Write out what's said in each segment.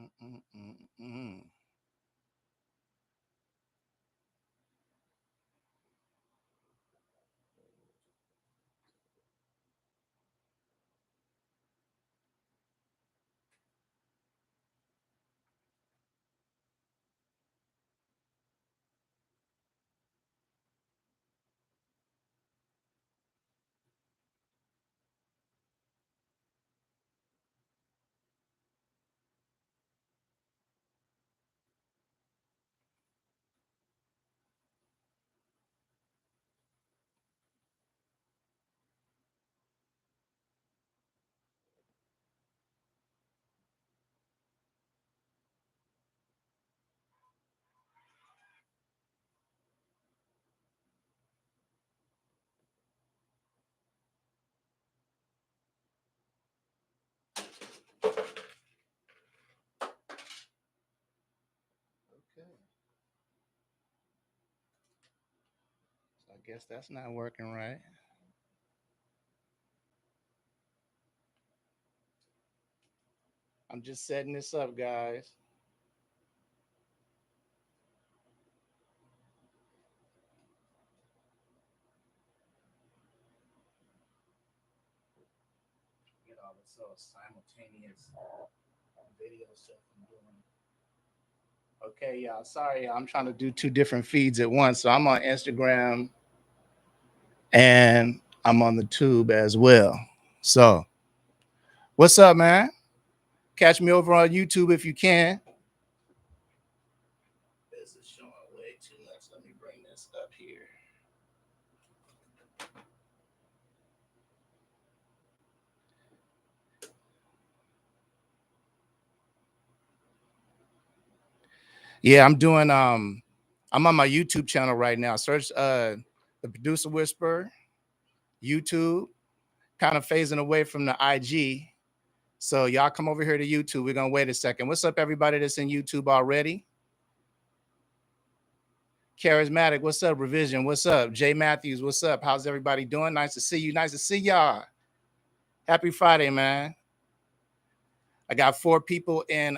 Mm-mm-mm-mm. Okay. So I guess that's not working right. I'm just setting this up, guys. Get all this simultaneous video stuff I'm doing. Okay, y'all. Sorry, I'm trying to do two different feeds at once. So I'm on Instagram and I'm on the tube as well. So, what's up, man? Catch me over on YouTube if you can. This is showing way too much. Let me bring this up here. Yeah, I'm on my YouTube channel right now. Search the producer whisper, YouTube, kind of phasing away from the IG. So y'all come over here to YouTube. We're gonna wait a second. What's up, everybody that's in YouTube already? Charismatic, what's up? Revision, what's up? Jay Matthews, what's up? How's everybody doing? Nice to see you. Nice to see y'all. Happy Friday, man. I got 4 people in.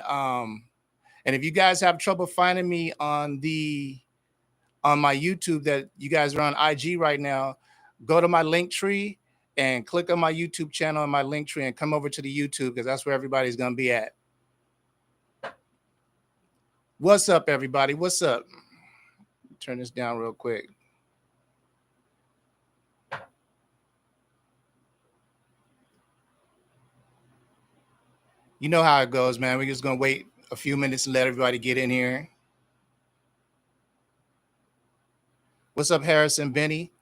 And if you guys have trouble finding me on my YouTube that you guys are on IG right now, go to my link tree and click on my YouTube channel and my link tree and come over to the YouTube because that's where everybody's gonna be at. What's up, everybody? What's up? Turn this down real quick. You know how it goes, man. We're just gonna wait a few minutes and let everybody get in here. What's up, Harrison, Benny?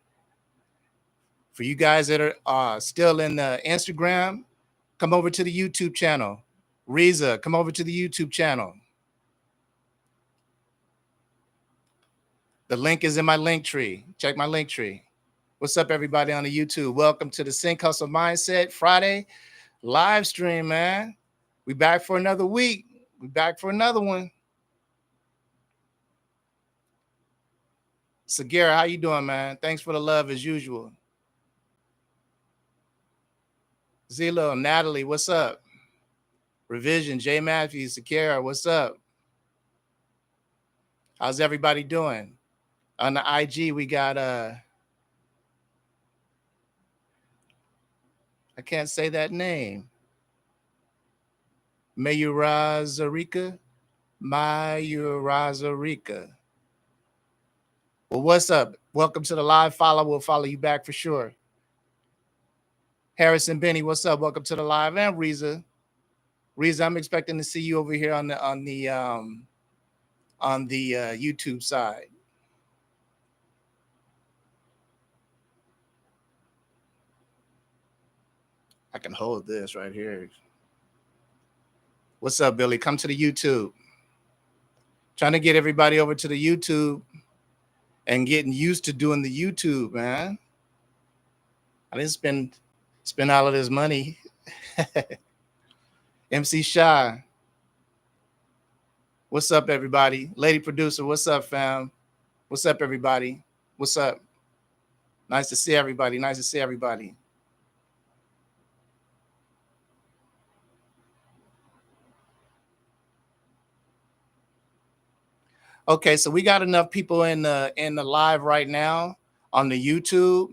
For you guys that are still in the Instagram, come over to the YouTube channel. Riza, come over to the YouTube channel. The link is in my link tree. Check my link tree. What's up, everybody on the YouTube? Welcome to the Sync Hustle Mindset Friday live stream, man. We back for another week. We back for another one. Sagara, how you doing, man? Thanks for the love as usual. Zelo, Natalie, what's up? Revision, Jay Matthews, Sagara, what's up? How's everybody doing? On the IG, we got I can't say that name. Mayurazarika. Mayurazarika. Well, what's up? Welcome to the live follow. We'll follow you back for sure. Harrison Benny, what's up? Welcome to the live. And Riza. Riza, I'm expecting to see you over here on the YouTube side. I can hold this right here. What's up, Billy? Come to the YouTube. Trying to get everybody over to the YouTube and getting used to doing the YouTube, man. I didn't spend all of this money. MC Shy, what's up, everybody? Lady producer, what's up, fam? What's up, everybody? What's up? Nice to see everybody. Nice to see everybody. Okay, so we got enough people in the live right now on the YouTube.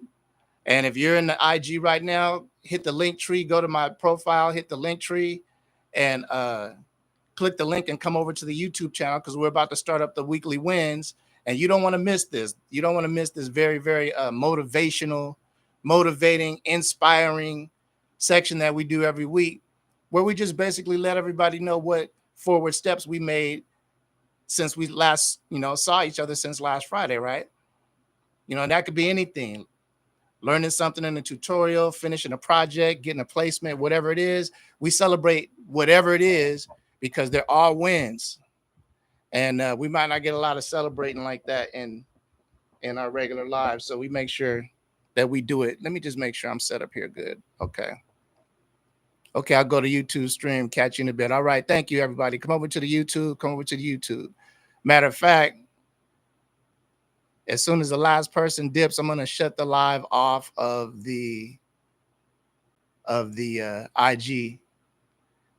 And if you're in the IG right now, hit the link tree, go to my profile, hit the link tree, and click the link and come over to the YouTube channel because we're about to start up the weekly wins. And you don't want to miss this. You don't want to miss this very, very motivational, motivating, inspiring section that we do every week, where we just basically let everybody know what forward steps we made since we last, saw each other since last Friday, right? That could be anything. Learning something in a tutorial, finishing a project, getting a placement, whatever it is. We celebrate whatever it is because they're all wins. And we might not get a lot of celebrating like that in our regular lives. So we make sure that we do it. Let me just make sure I'm set up here good. Okay. Okay, I'll go to YouTube stream, catch you in a bit. All right, thank you, everybody. Come over to the YouTube, come over to the YouTube. Matter of fact, as soon as the last person dips, I'm gonna shut the live off of the IG.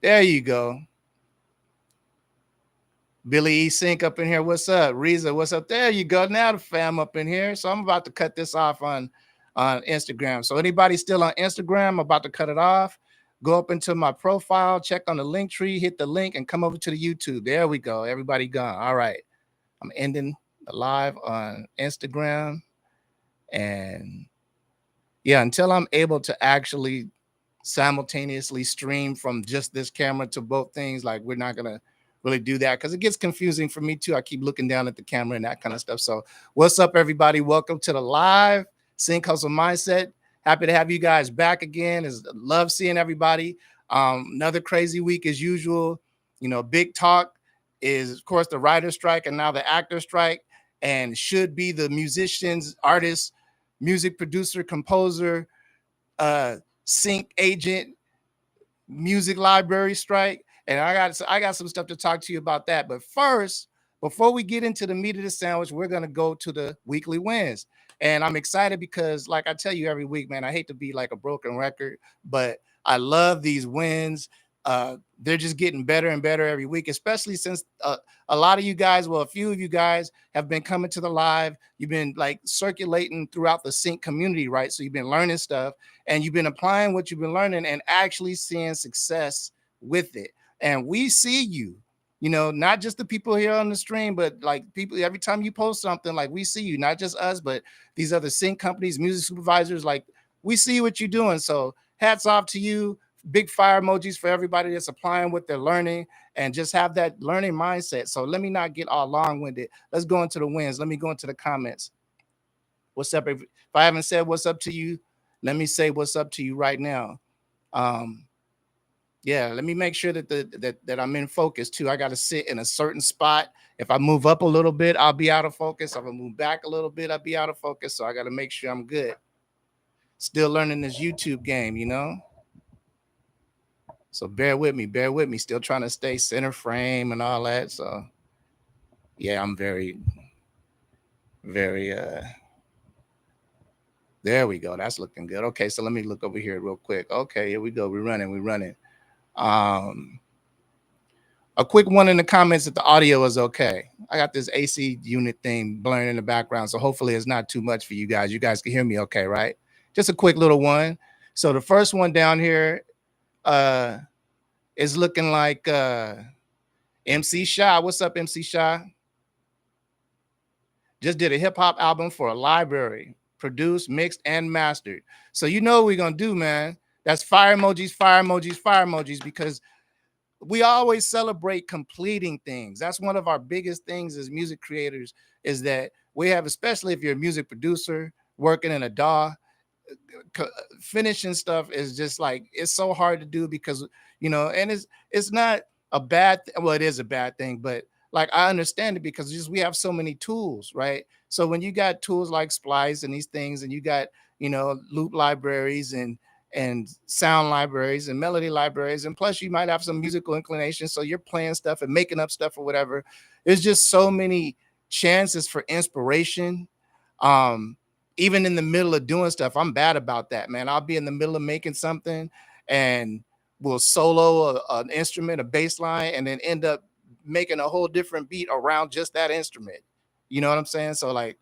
There you go. Billy E. Sync up in here. What's up? Reza, what's up? There you go. Now the fam up in here. So I'm about to cut this off on Instagram. So anybody still on Instagram, I'm about to cut it off. Go up into my profile, check on the link tree, hit the link, and come over to the YouTube. There we go. Everybody gone. All right. I'm ending the live on Instagram. And yeah, until I'm able to actually simultaneously stream from just this camera to both things, like we're not gonna really do that because it gets confusing for me too. I keep looking down at the camera and that kind of stuff. So what's up, everybody? Welcome to the live Sync Hustle Mindset. Happy to have you guys back again. Love seeing everybody. Another crazy week as usual. Big talk is of course the writer strike and now the actor strike, and should be the musicians, artists, music producer, composer, sync agent, music library strike. And I got some stuff to talk to you about that. But first, before we get into the meat of the sandwich, we're gonna go to the weekly wins. And I'm excited because, like I tell you every week, man, I hate to be like a broken record, but I love these wins. They're just getting better and better every week, especially since a lot of you guys, well, a few of you guys have been coming to the live. You've been like circulating throughout the sync community, right? So you've been learning stuff and you've been applying what you've been learning and actually seeing success with it. And we see you, not just the people here on the stream, but like people, every time you post something, like we see you, not just us, but these other sync companies, music supervisors, like we see what you're doing. So hats off to you. Big fire emojis for everybody that's applying what they're learning and just have that learning mindset. So let me not get all long-winded. Let's go into the wins. Let me go into the comments. What's up? If I haven't said what's up to you, let me say what's up to you right now. Yeah, let me make sure that I'm in focus too. I got to sit in a certain spot. If I move up a little bit, I'll be out of focus. If I move back a little bit, I'll be out of focus. So I got to make sure I'm good. Still learning this YouTube game, So bear with me. Still trying to stay center frame and all that. So yeah, I'm very, very there we go. That's looking good. Okay, so let me look over here real quick. Okay, here we go. We're running. A quick one in the comments that the audio is okay. I got this AC unit thing blaring in the background, so hopefully it's not too much for you guys. You guys can hear me okay, right? Just a quick little one. So the first one down here is looking like MC Shy. What's up, MC Shy? Just did a hip hop album for a library, produced, mixed, and mastered. So you know what we're gonna do, man. That's fire emojis, fire emojis, fire emojis, because we always celebrate completing things. That's one of our biggest things as music creators, is that we have, especially if you're a music producer working in a DAW, finishing stuff is just like, it's so hard to do because, and it's not a bad, well, it is a bad thing, but like I understand it because just we have so many tools, right? So when you got tools like Splice and these things, and you got, loop libraries and sound libraries and melody libraries, and plus you might have some musical inclination, so you're playing stuff and making up stuff or whatever. There's just so many chances for inspiration. Even in the middle of doing stuff, I'm bad about that, man. I'll be in the middle of making something and we'll solo an instrument, a bass line, and then end up making a whole different beat around just that instrument. You know what I'm saying? So like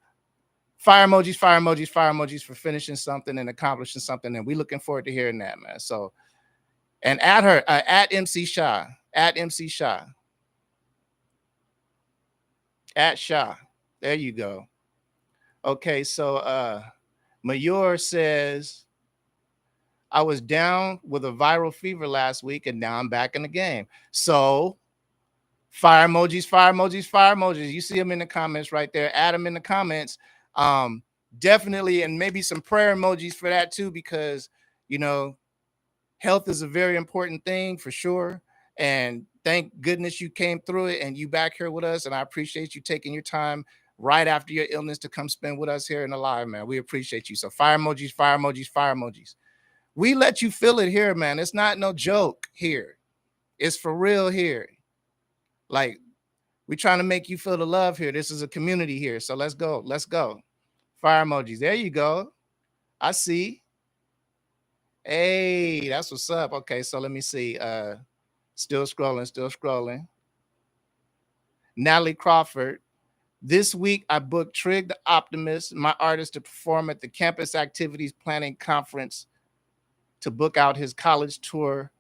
fire emojis, fire emojis, fire emojis for finishing something and accomplishing something. And we looking forward to hearing that, man. So, and at her, at MC Shah, at MC Shah, at Shah. There you go. Okay, so Mayor says, I was down with a viral fever last week and now I'm back in the game. So fire emojis, fire emojis, fire emojis. You see them in the comments right there. Add them in the comments. Definitely, and maybe some prayer emojis for that too, because you know, health is a very important thing for sure. And thank goodness you came through it and you back here with us. And I appreciate you taking your time right after your illness to come spend with us here in the live, man. We appreciate you. So fire emojis, fire emojis, fire emojis. We let you feel it here, man. It's not no joke here. It's for real here. Like, we're trying to make you feel the love here. This is a community here. So let's go. Let's go. Fire emojis. There you go. I see. Hey, that's what's up. Okay, so let me see. Still scrolling, still scrolling. Natalie Crawford. This week, I booked Trig the Optimist, my artist, to perform at the Campus Activities Planning Conference to book out his college tour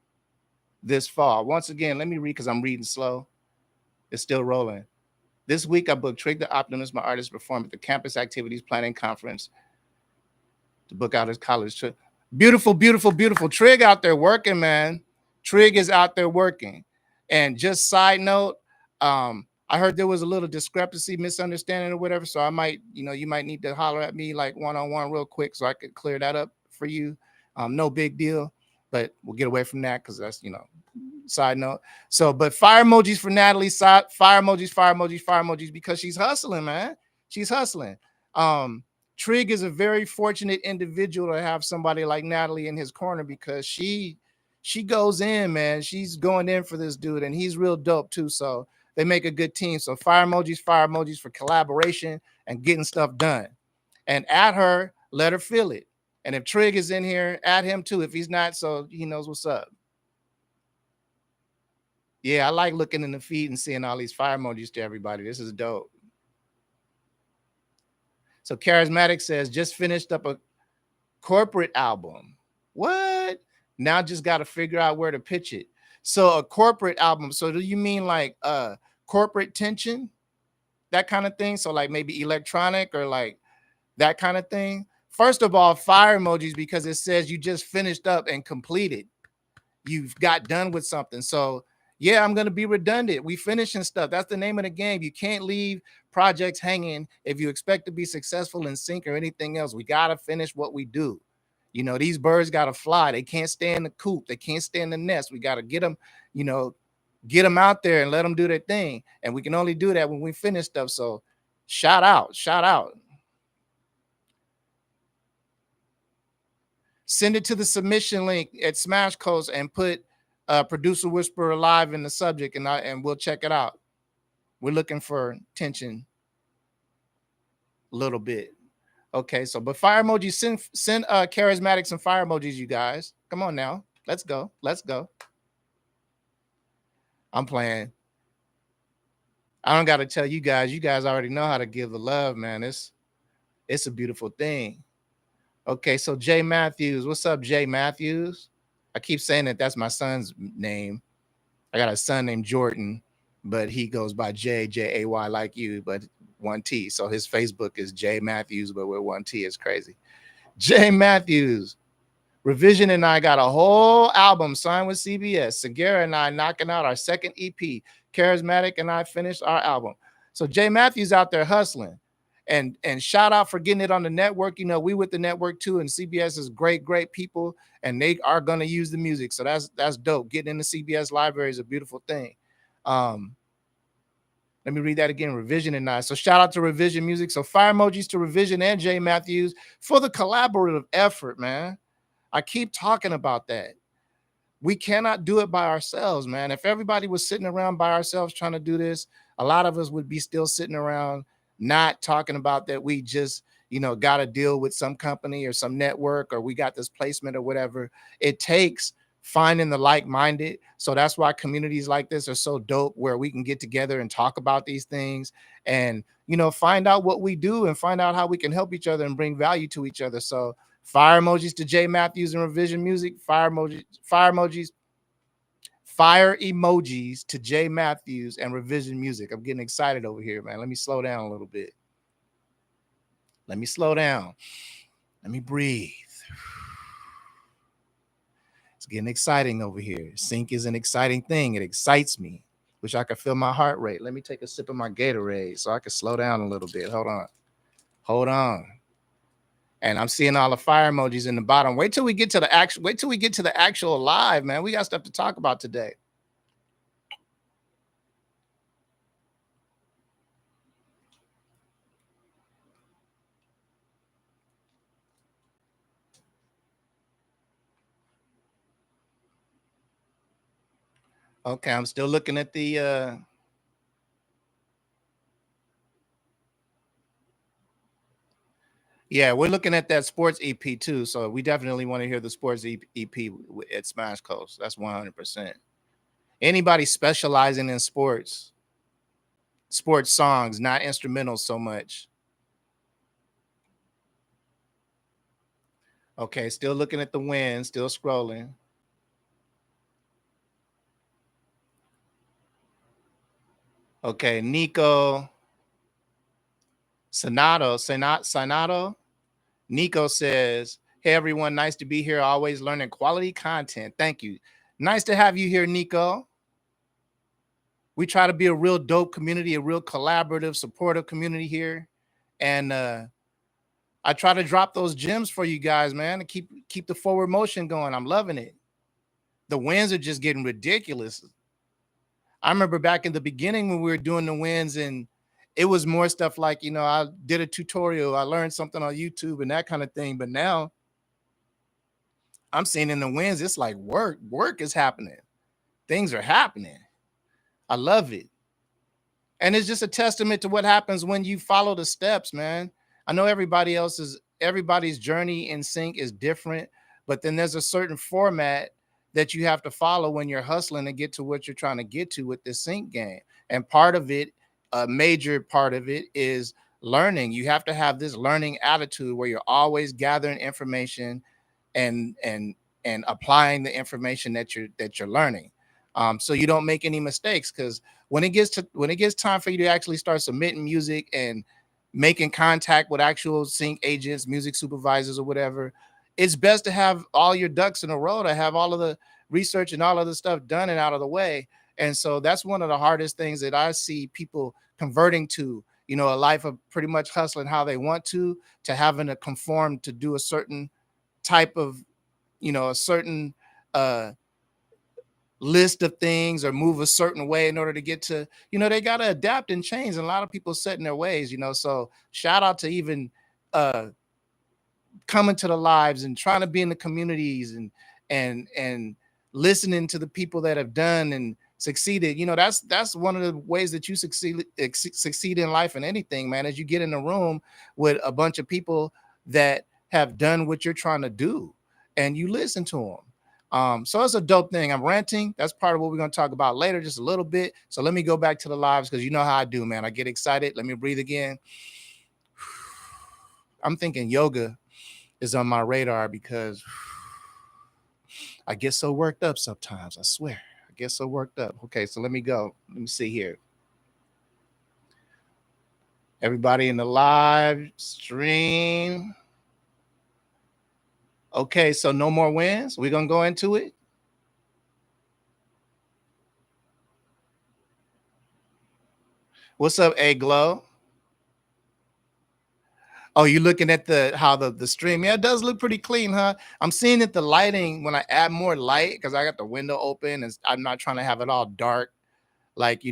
this fall. Once again, let me read because I'm reading slow. It's still rolling. This week, I booked Trig the Optimist, my artist, to perform at the Campus Activities Planning Conference to book out his college tour. Beautiful, beautiful, beautiful. Trig out there working, man. Trig is out there working. And just side note, I heard there was a little discrepancy, misunderstanding or whatever. So I might, you might need to holler at me like one-on-one real quick so I could clear that up for you. No big deal, but we'll get away from that because that's, side note. So, but fire emojis for Natalie, fire emojis, fire emojis, fire emojis, because she's hustling, man. She's hustling. Trig is a very fortunate individual to have somebody like Natalie in his corner because she goes in, man. She's going in for this dude and he's real dope too. So they make a good team. So fire emojis for collaboration and getting stuff done. And at her, let her feel it. And if Trig is in here, add him too. If he's not, so he knows what's up. Yeah, I like looking in the feed and seeing all these fire emojis to everybody. This is dope. So Charismatic says, just finished up a corporate album. What? Now just got to figure out where to pitch it. So a corporate album. So do you mean like corporate tension? That kind of thing? So like maybe electronic or like that kind of thing? First of all, fire emojis because it says you just finished up and completed. You've got done with something. So yeah, I'm going to be redundant. We finishing stuff. That's the name of the game. You can't leave projects hanging if you expect to be successful in sync or anything else. We got to finish what we do. These birds got to fly. They can't stay in the coop. They can't stay in the nest. We got to get them, get them out there and let them do their thing. And we can only do that when we finish stuff. So shout out, shout out. Send it to the submission link at Smash Coast and put Producer Whisperer Live in the subject, and we'll check it out. We're looking for tension a little bit. Okay, so but fire emojis, send Charismatic some fire emojis, you guys. Come on now. Let's go. Let's go. I'm playing. I don't got to tell you guys. You guys already know how to give the love, man. It's a beautiful thing. Okay, so Jay Matthews. What's up, Jay Matthews? I keep saying that's my son's name. I got a son named Jordan, but he goes by J-A-Y like you, but one T. So his Facebook is Jay Matthews, but with one T. It's crazy. Jay Matthews. Revision and I got a whole album signed with CBS. Segura and I knocking out our second EP. Charismatic and I finished our album. So Jay Matthews out there hustling. And shout out for getting it on the network. We with the network too, and CBS is great people, and they are going to use the music. So that's dope. Getting in the CBS library is a beautiful thing. Let me read that again. Revision and I. So shout out to Revision Music. So fire emojis to Revision and Jay Matthews for the collaborative effort, man. I keep talking about that. We cannot do it by ourselves, man. If everybody was sitting around by ourselves trying to do this, a lot of us would be still sitting around not talking about that we just, got to deal with some company or some network or we got this placement or whatever. It takes finding the like-minded. So that's why communities like this are so dope, where we can get together and talk about these things and, find out what we do and find out how we can help each other and bring value to each other. So fire emojis to Jay Matthews and Revision Music, fire emojis to Jay Matthews and Revision Music. I'm getting excited over here, man. Let me slow down a little bit. Let me slow down. Let me breathe. It's getting exciting over here. Sync is an exciting thing. It excites me. Wish I could feel my heart rate. Let me take a sip of my Gatorade so I can slow down a little bit. Hold on. Hold on. And I'm seeing all the fire emojis in the bottom. Wait till we get to the actual live, man. We got stuff to talk about today. Okay, I'm still looking at the yeah, we're looking at that sports EP too. So we definitely want to hear the sports EP at Smash Coast. That's 100%. Anybody specializing in sports songs, not instrumentals so much. Okay, still looking at the win, still scrolling. Okay, Nico Sanato. Nico says, "Hey everyone, nice to be here. Always learning quality content. Thank you. Nice to have you here, Nico. We try to be a real dope community, a real collaborative, supportive community here, and I try to drop those gems for you guys, man, to keep the forward motion going. I'm loving it. The wins are just getting ridiculous. I remember back in the beginning when we were doing the wins, and it was more stuff like, I did a tutorial, I learned something on YouTube and that kind of thing. But now I'm seeing in the wins, it's like work is happening. Things are happening. I love it. And it's just a testament to what happens when you follow the steps, man. I know everybody's journey in sync is different, but then there's a certain format that you have to follow when you're hustling to get to what you're trying to get to with this sync game. And part of it, a major part of it, is learning. You have to have this learning attitude where you're always gathering information and applying the information that you're learning, so you don't make any mistakes. Because when it gets time for you to actually start submitting music and making contact with actual sync agents, music supervisors, or whatever, it's best to have all your ducks in a row, to have all of the research and all of the stuff done and out of the way. And so that's one of the hardest things that I see people converting to, a life of pretty much hustling how they want to having to conform to do a certain type of, a certain list of things, or move a certain way in order to get to, they got to adapt and change. And a lot of people set in their ways, so shout out to even coming to the lives and trying to be in the communities and listening to the people that have done and succeeded. That's one of the ways that you succeed in life and anything, man, as you get in a room with a bunch of people that have done what you're trying to do and you listen to them. So it's a dope thing. I'm ranting. That's part of what we're going to talk about later, just a little bit. So let me go back to the lives, because you know how I do, man. I get excited. Let me breathe again. I'm thinking yoga is on my radar because I get so worked up sometimes. I swear, I get so worked up. Okay, so let me go. Let me see here. Everybody in the live stream. Okay, so no more wins. We're going to go into it. What's up, A Glow? Oh, you looking at how the stream? Yeah, it does look pretty clean, huh? I'm seeing that the lighting, when I add more light, because I got the window open and I'm not trying to have it all dark, like,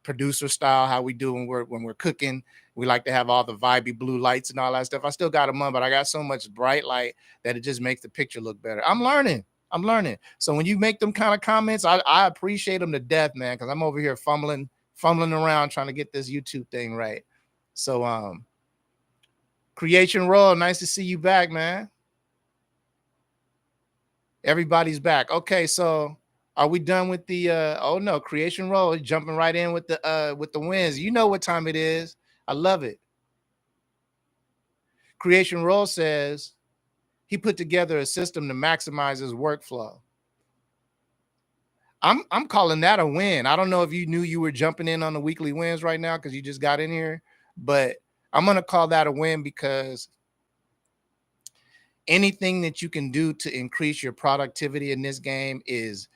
producer style, how we do when we're cooking. We like to have all the vibey blue lights and all that stuff. I still got them on, but I got so much bright light that it just makes the picture look better. I'm learning. So when you make them kind of comments, I appreciate them to death, man, because I'm over here fumbling around trying to get this YouTube thing right. So Creation Roll, nice to see you back, man. Everybody's back. Okay, so are we done with the oh no, creation roll jumping right in with the wins. You know what time it is. I love it. Creation roll says he put together a system to maximize his workflow. I'm calling that a win. I don't know if you knew you were jumping in on the weekly wins right now because you just got in here, but I'm gonna call that a win because anything that you can do to increase your productivity in this game is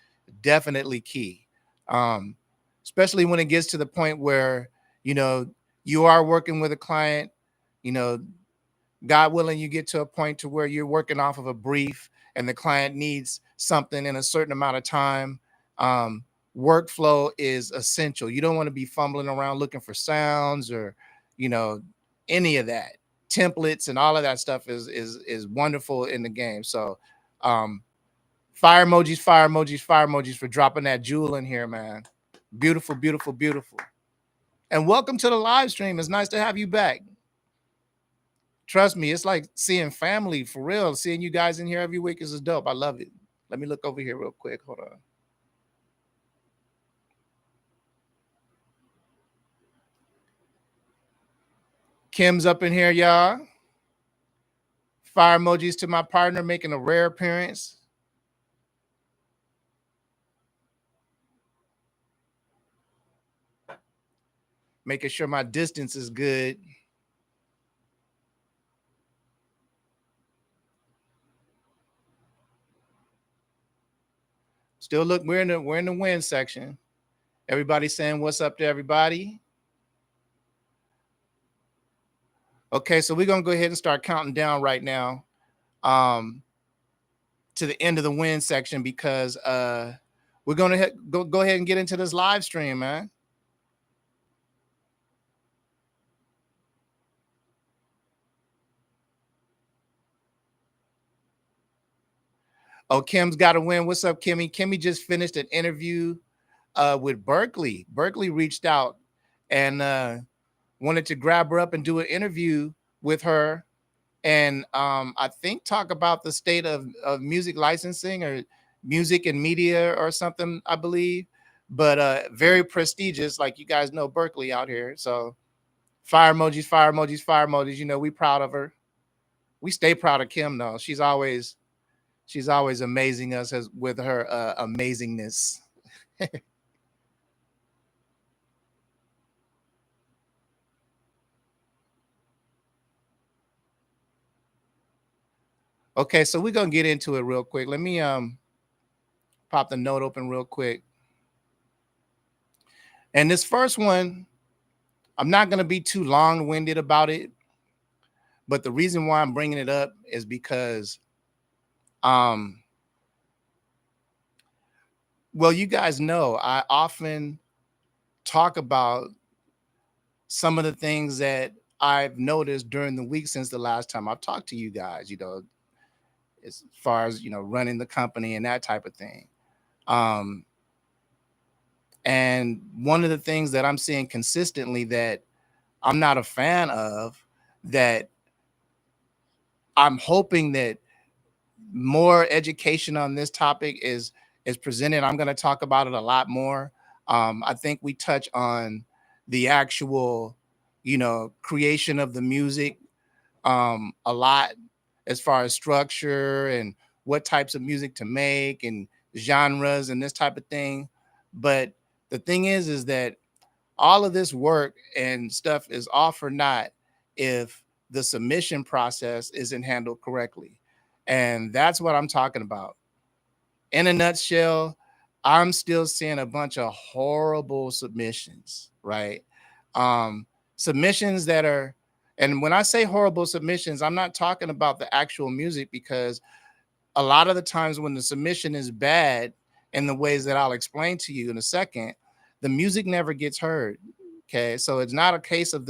definitely key. Um, Especially when it gets to the point where you know you are working with a client, you know, God willing, you get to a point to where you're working off of a brief and the client needs something in a certain amount of time. Um, Workflow is essential. You don't want to be fumbling around looking for sounds or, you know, any of that. Templates and all of that stuff is wonderful in the game. So, um, fire emojis, fire emojis, fire emojis for dropping that jewel in here, man. Beautiful, beautiful, beautiful. And welcome to the live stream. It's nice to have you back. Trust me, it's like seeing family for real. Seeing you guys in here every week is dope. I love it. Let me look over here real quick. Hold on. Kim's up in here, y'all. Fire emojis to my partner making a rare appearance. Making sure my distance is good. Still look, we're in the win section. Everybody saying what's up to everybody. Okay, so we're gonna go ahead and start counting down right now to the end of the win section because we're gonna go ahead and get into this live stream, man. Oh, Kim's got to win. What's up, Kimmy? Kimmy just finished an interview with Berkeley. Berkeley reached out and wanted to grab her up and do an interview with her. And I think talk about the state of music licensing or music and media or something, I believe. But very prestigious, like you guys know Berkeley out here. So fire emojis, fire emojis, fire emojis. You know, we proud of her. We stay proud of Kim though. She's always amazing us as with her amazingness. Okay, so we're gonna get into it real quick. Let me pop the note open real quick. And this first one, I'm not gonna be too long-winded about it, but the reason why I'm bringing it up is because um well, you guys know I often talk about some of the things that I've noticed during the week since the last time I've talked to you guys, you know, as far as, you know, running the company and that type of thing. Um, and one of the things that I'm seeing consistently that I'm not a fan of, that I'm hoping that more education on this topic is presented. I'm going to talk about it a lot more. I think we touch on the actual, you know, creation of the music a lot as far as structure and what types of music to make and genres and this type of thing. But the thing is that all of this work and stuff is all for naught if the submission process isn't handled correctly. And that's what I'm talking about. In a nutshell, I'm still seeing a bunch of horrible submissions, right? Submissions that are, and when I say horrible submissions, I'm not talking about the actual music because a lot of the times when the submission is bad in the ways that I'll explain to you in a second, the music never gets heard. Okay. So it's not a case of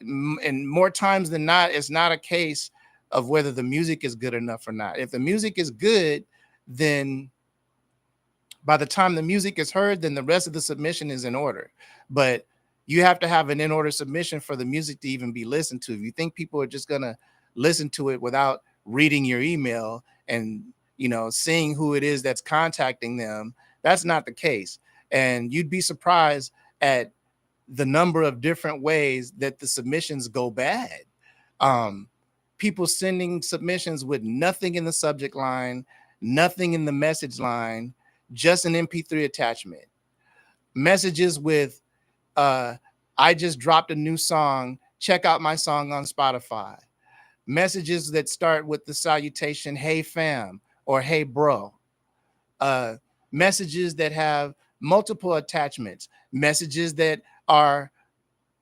and more times than not, it's not a case of whether the music is good enough or not. If the music is good, then by the time the music is heard, then the rest of the submission is in order. But you have to have an in order submission for the music to even be listened to. If you think people are just going to listen to it without reading your email and, seeing who it is that's contacting them. That's not the case. And you'd be surprised at the number of different ways that the submissions go bad. Um, People sending submissions with nothing in the subject line, nothing in the message line, just an MP3 attachment. Messages with, I just dropped a new song. Check out my song on Spotify. Messages that start with the salutation, hey fam, or hey bro. Messages that have multiple attachments, messages that are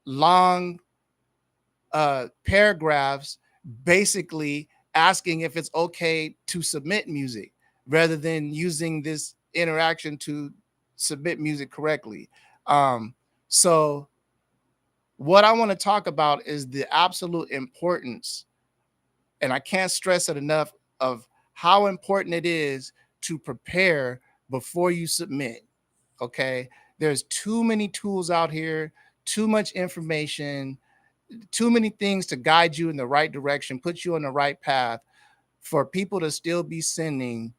long paragraphs, basically asking if it's okay to submit music rather than using this interaction to submit music correctly. So what I want to talk about is the absolute importance, and I can't stress it enough, of how important it is to prepare before you submit. Okay. There's too many tools out here, too much information, too many things to guide you in the right direction, put you on the right path, for people to still be sending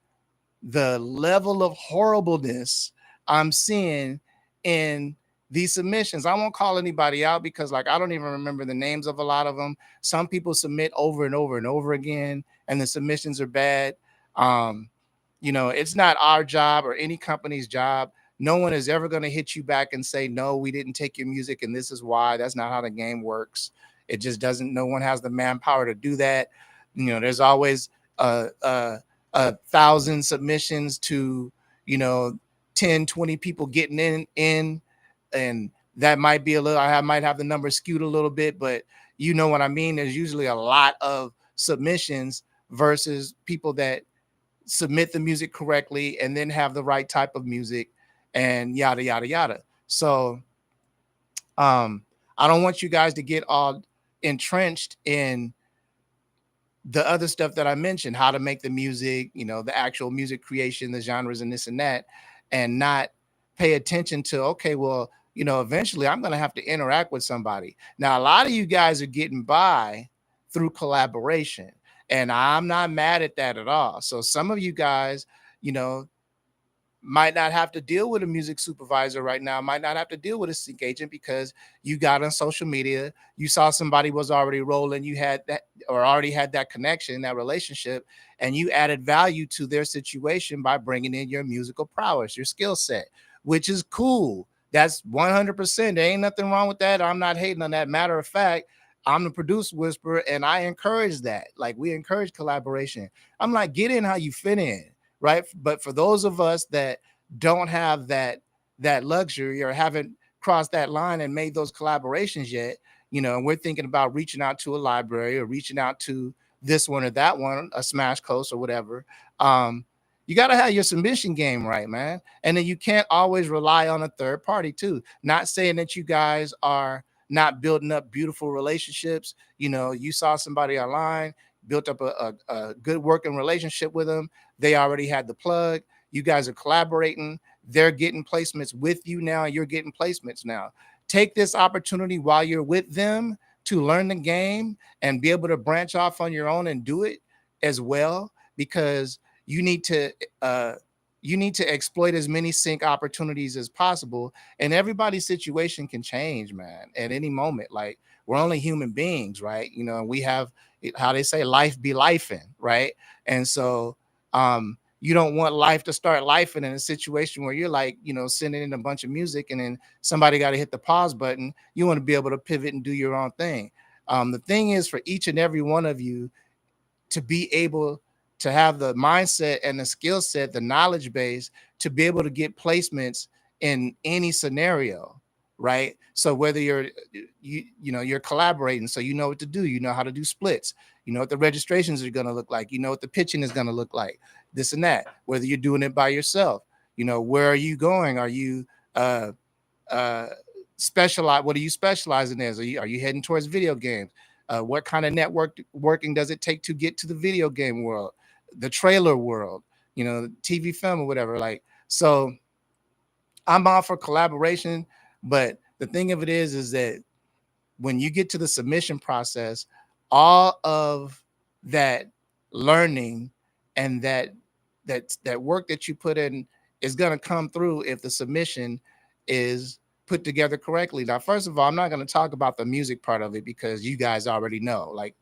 the level of horribleness I'm seeing in these submissions. I won't call anybody out because, like, I don't even remember the names of a lot of them. Some people submit over and over and over again, and the submissions are bad. It's not our job or any company's job. No one is ever going to hit you back and say, no, we didn't take your music and this is why. That's not how the game works. It just doesn't. No one has the manpower to do that. There's always a 1,000 submissions to 10, 20 people getting in, and that might be a little, I might have the number skewed a little bit, but you know what I mean. There's usually a lot of submissions versus people that submit the music correctly and then have the right type of music, and yada yada yada. So I don't want you guys to get all entrenched in the other stuff that I mentioned, how to make the music, the actual music creation, the genres and this and that, and not pay attention to, okay, well, eventually I'm going to have to interact with somebody. Now, a lot of you guys are getting by through collaboration, and I'm not mad at that at all. So some of you guys, might not have to deal with a music supervisor right now, might not have to deal with a sync agent, because you got on social media, you saw somebody was already rolling, you had that, or already had that connection, that relationship, and you added value to their situation by bringing in your musical prowess, your skill set, which is cool. That's 100%. There ain't nothing wrong with that. I'm not hating on that. Matter of fact, I'm the producer whisperer, and I encourage that. Like, we encourage collaboration. I'm like, get in how you fit in. Right. But for those of us that don't have that luxury, or haven't crossed that line and made those collaborations yet, and we're thinking about reaching out to a library or reaching out to this one or that one, a Smash Coast or whatever. You got to have your submission game right, man. And then you can't always rely on a third party too. Not saying that you guys are not building up beautiful relationships. You saw somebody online, built up a good working relationship with them. They already had the plug. You guys are collaborating. They're getting placements with you now. You're getting placements now. Take this opportunity while you're with them to learn the game and be able to branch off on your own and do it as well, because you need to exploit as many sync opportunities as possible. And everybody's situation can change, man, at any moment. Like, we're only human beings, right? And we have, how they say, life be lifing, right? And so you don't want life to start lifing in a situation where you're like, sending in a bunch of music and then somebody got to hit the pause button. You want to be able to pivot and do your own thing. The thing is, for each and every one of you to be able to have the mindset and the skill set, the knowledge base, to be able to get placements in any scenario, right? So whether you're collaborating, so you know what to do, you know how to do splits, you know what the registrations are going to look like, you know what the pitching is going to look like, this and that. Whether you're doing it by yourself, where are you going? Are you specialize? What are you specializing as? Are you heading towards video games? What kind of working does it take to get to the video game world, the trailer world, TV, film, or whatever? Like, so I'm all for collaboration, but the thing of it is that when you get to the submission process, all of that learning and that that work that you put in is going to come through if the submission is put together correctly. Now, first of all, I'm not going to talk about the music part of it because you guys already know, like,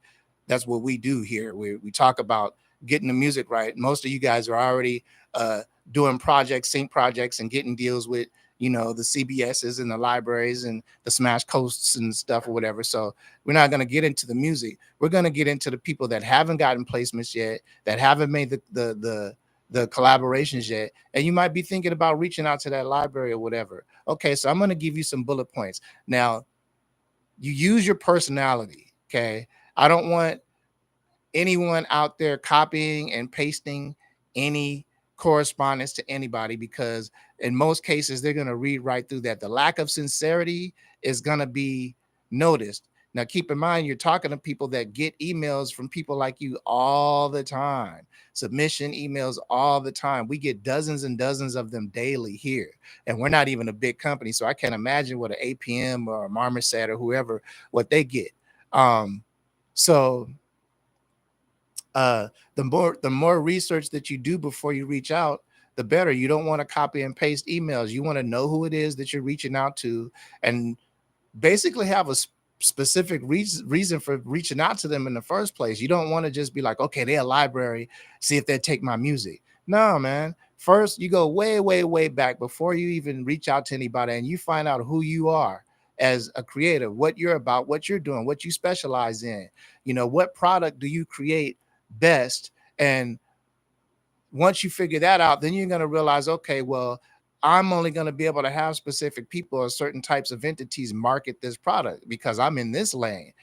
that's what we do here. We talk about getting the music right. Most of you guys are already uh, doing projects, sync projects, and getting deals with, the CBSs and the libraries and the Smash Coasts and stuff or whatever. So we're not going to get into the music. We're going to get into the people that haven't gotten placements yet, that haven't made the collaborations yet, and you might be thinking about reaching out to that library or whatever. Okay, so I'm going to give you some bullet points. Now, you use your personality. Okay, I don't want anyone out there copying and pasting any correspondence to anybody, because in most cases they're going to read right through that. The lack of sincerity is going to be noticed. Now keep in mind, you're talking to people that get emails from people like you all the time, submission emails all the time. We get dozens and dozens of them daily here, and we're not even a big company, so I can't imagine what an APM or a Marmoset or whoever, what they get. So the more research that you do before you reach out, the better. You don't want to copy and paste emails. You want to know who it is that you're reaching out to, and basically have a specific reason for reaching out to them in the first place. You don't want to just be like, okay, they're a library, see if they take my music. No, man. First, you go way, way, way back before you even reach out to anybody, and you find out who you are as a creator, what you're about, what you're doing, what you specialize in. What product do you create best? And once you figure that out, then you're going to realize, okay, well, I'm only going to be able to have specific people or certain types of entities market this product because I'm in this lane.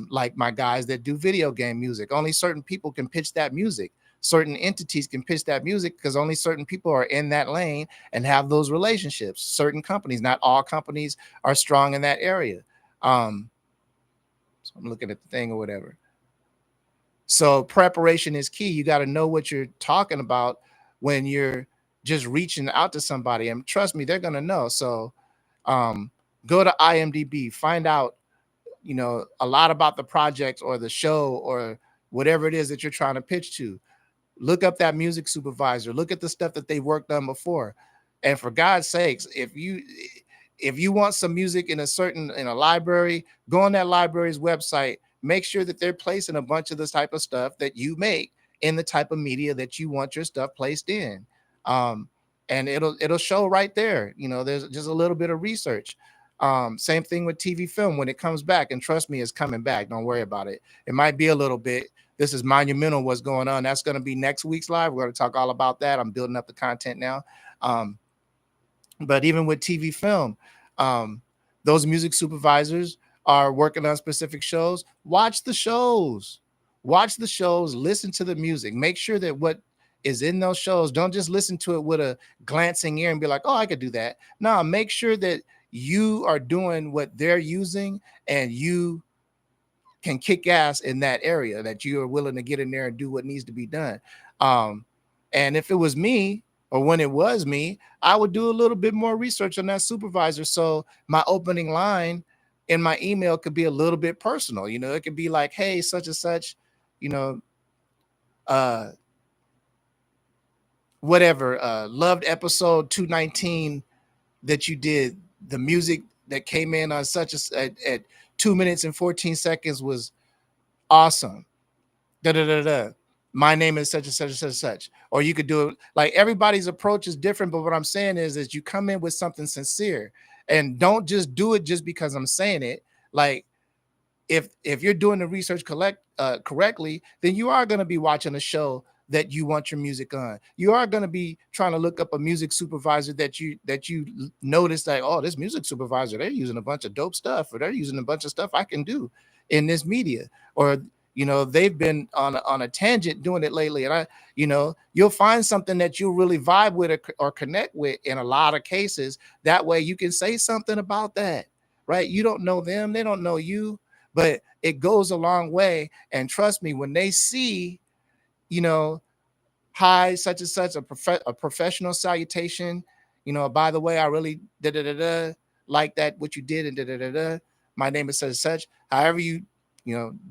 Like my guys that do video game music, only certain people can pitch that music. Certain entities can pitch that music because only certain people are in that lane and have those relationships. Certain companies, not all companies are strong in that area. So I'm looking at the thing or whatever. So preparation is key. You got to know what you're talking about when you're just reaching out to somebody, and trust me, they're going to know. So go to IMDb, find out, a lot about the project or the show or whatever it is that you're trying to pitch to. Look up that music supervisor, look at the stuff that they worked on before. And for God's sakes, if you want some music in a library, go on that library's website, make sure that they're placing a bunch of this type of stuff that you make in the type of media that you want your stuff placed in. And it'll show right there. There's just a little bit of research. Same thing with TV film when it comes back, and trust me, it's coming back. Don't worry about it. It might be a little bit. This is monumental what's going on. That's going to be next week's live. We're going to talk all about that. I'm building up the content now. But even with TV film, those music supervisors are working on specific shows. Watch the shows, listen to the music, make sure that what is in those shows, don't just listen to it with a glancing ear and be like, oh, I could do that. No, make sure that you are doing what they're using and you can kick ass in that area, that you are willing to get in there and do what needs to be done. And if it was me, or when it was me, I would do a little bit more research on that supervisor. So my opening line in my email could be a little bit personal. It could be like, hey, such and such, whatever, loved episode 219 that you did. The music that came in on such at 2 minutes and 14 seconds was awesome. Da da da da. My name is such and such and such and such. Or you could do it like, everybody's approach is different. But what I'm saying is you come in with something sincere, and don't just do it just because I'm saying it. Like, if you're doing the research correctly, then you are going to be watching a show that you want your music on. You are going to be trying to look up a music supervisor that you notice, like, oh, this music supervisor, they're using a bunch of dope stuff, or they're using a bunch of stuff I can do in this media, or they've been on a tangent doing it lately, and you'll find something that you really vibe with or connect with in a lot of cases. That way you can say something about that, right? You don't know them, they don't know you, but it goes a long way. And trust me, when they see, hi, such and such, a professional salutation, by the way, I really like that what you did, and my name is such and such. However you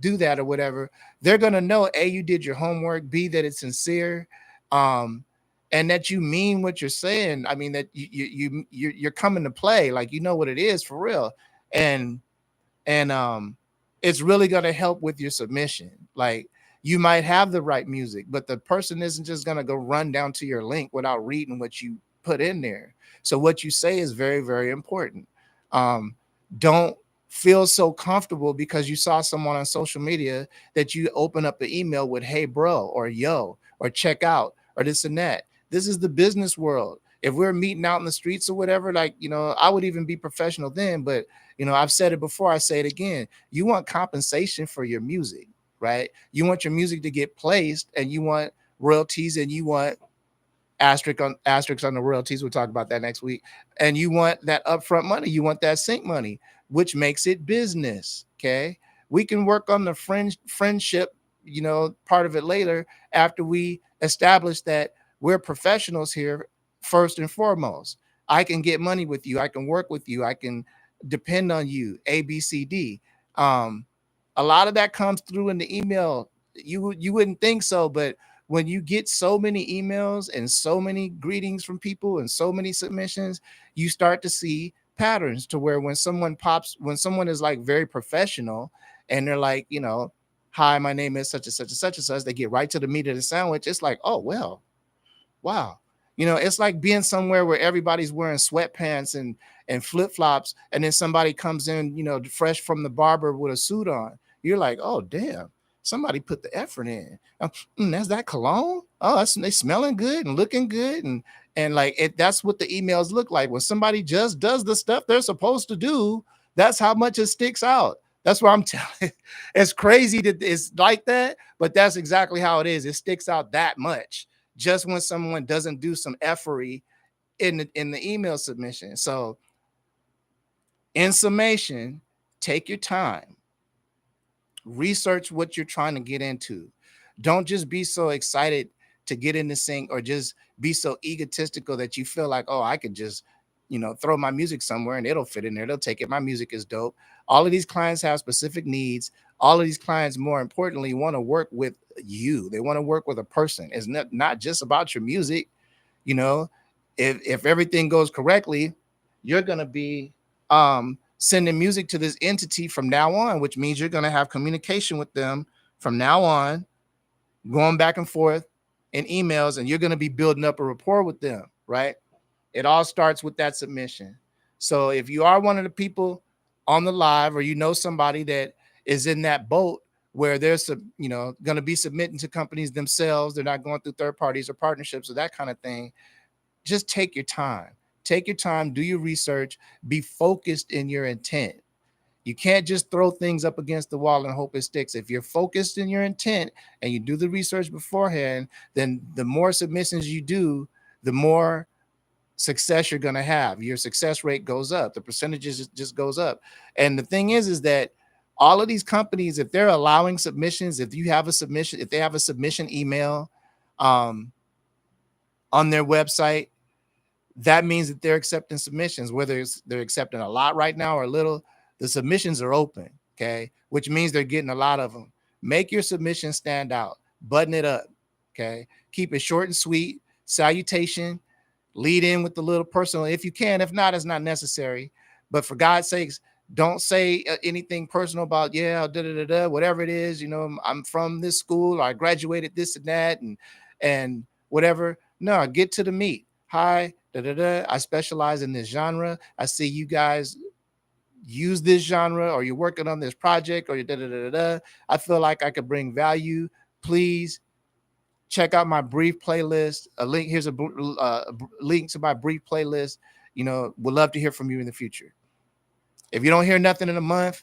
do that or whatever, they're gonna know, A, you did your homework, B, that it's sincere, um, and that you mean what you're saying. I mean that you're coming to play, like you know what it is for real, and and it's really going to help with your submission. Like you might have the right music, but the person isn't just going to go run down to your link without reading what you put in there. So what you say is very, very important. um don't feel so comfortable because you saw someone on social media that you open up an email with hey bro or yo or check out or this and that. This is the business world. If we're meeting out in the streets or whatever, like, I would even be professional then, but I've said it before, I say it again. You want compensation for your music, right? You want your music to get placed, and you want royalties, and you want asterisks on the royalties. We'll talk about that next week. And you want that upfront money. You want that sync money, which makes it business. Okay. We can work on the friendship, part of it later after we establish that we're professionals here first and foremost. I can get money with you. I can work with you. I can depend on you. A, B, C, D. Um, a lot of that comes through in the email. You wouldn't think so, but when you get so many emails and so many greetings from people and so many submissions, you start to see patterns to where when someone is like very professional and they're like, hi, my name is such and such and such and such, they get right to the meat of the sandwich. It's like, oh, well, wow. It's like being somewhere where everybody's wearing sweatpants and flip-flops, and then somebody comes in, fresh from the barber with a suit on. You're like, oh damn, somebody put the effort in. That's that cologne. Oh, they smelling good and looking good, and like that's what the emails look like. When somebody just does the stuff they're supposed to do, that's how much it sticks out. That's what I'm telling. It's crazy that it's like that, but that's exactly how it is. It sticks out that much just when someone doesn't do some efforty in the email submission. So in summation, take your time, research what you're trying to get into. Don't just be so excited to get in the sync, or just be so egotistical that you feel like, oh, I could just throw my music somewhere and it'll fit in there, they'll take it, my music is dope. All of these clients have specific needs. All of these clients, more importantly, want to work with you. They want to work with a person. It's not just about your music. you know if everything goes correctly, you're going to be sending music to this entity from now on, which means you're going to have communication with them from now on, going back and forth in emails, and you're going to be building up a rapport with them, right? It all starts with that submission. So if you are one of the people on the live, or somebody that is in that boat where they're going to be submitting to companies themselves, they're not going through third parties or partnerships or that kind of thing, just take your time. Take your time, do your research, be focused in your intent. You can't just throw things up against the wall and hope it sticks. If you're focused in your intent and you do the research beforehand, then the more submissions you do, the more success you're going to have. Your success rate goes up. The percentages just goes up. And the thing is that all of these companies, if they're allowing submissions, if they have a submission email on their website, that means that they're accepting submissions, whether they're accepting a lot right now or a little. The submissions are open, okay, which means they're getting a lot of them. Make your submission stand out, button it up, okay, keep it short and sweet, salutation, lead in with the little personal if you can. If not, it's not necessary. But for God's sakes, don't say anything personal about whatever it is. I'm from this school, or I graduated this and that, and whatever. No, get to the meat. Hi, I specialize in this genre. I see you guys use this genre, or you're working on this project, or you I feel like I could bring value. Please check out my brief playlist. Here's a link to my brief playlist. Would love to hear from you in the future. If you don't hear nothing in a month,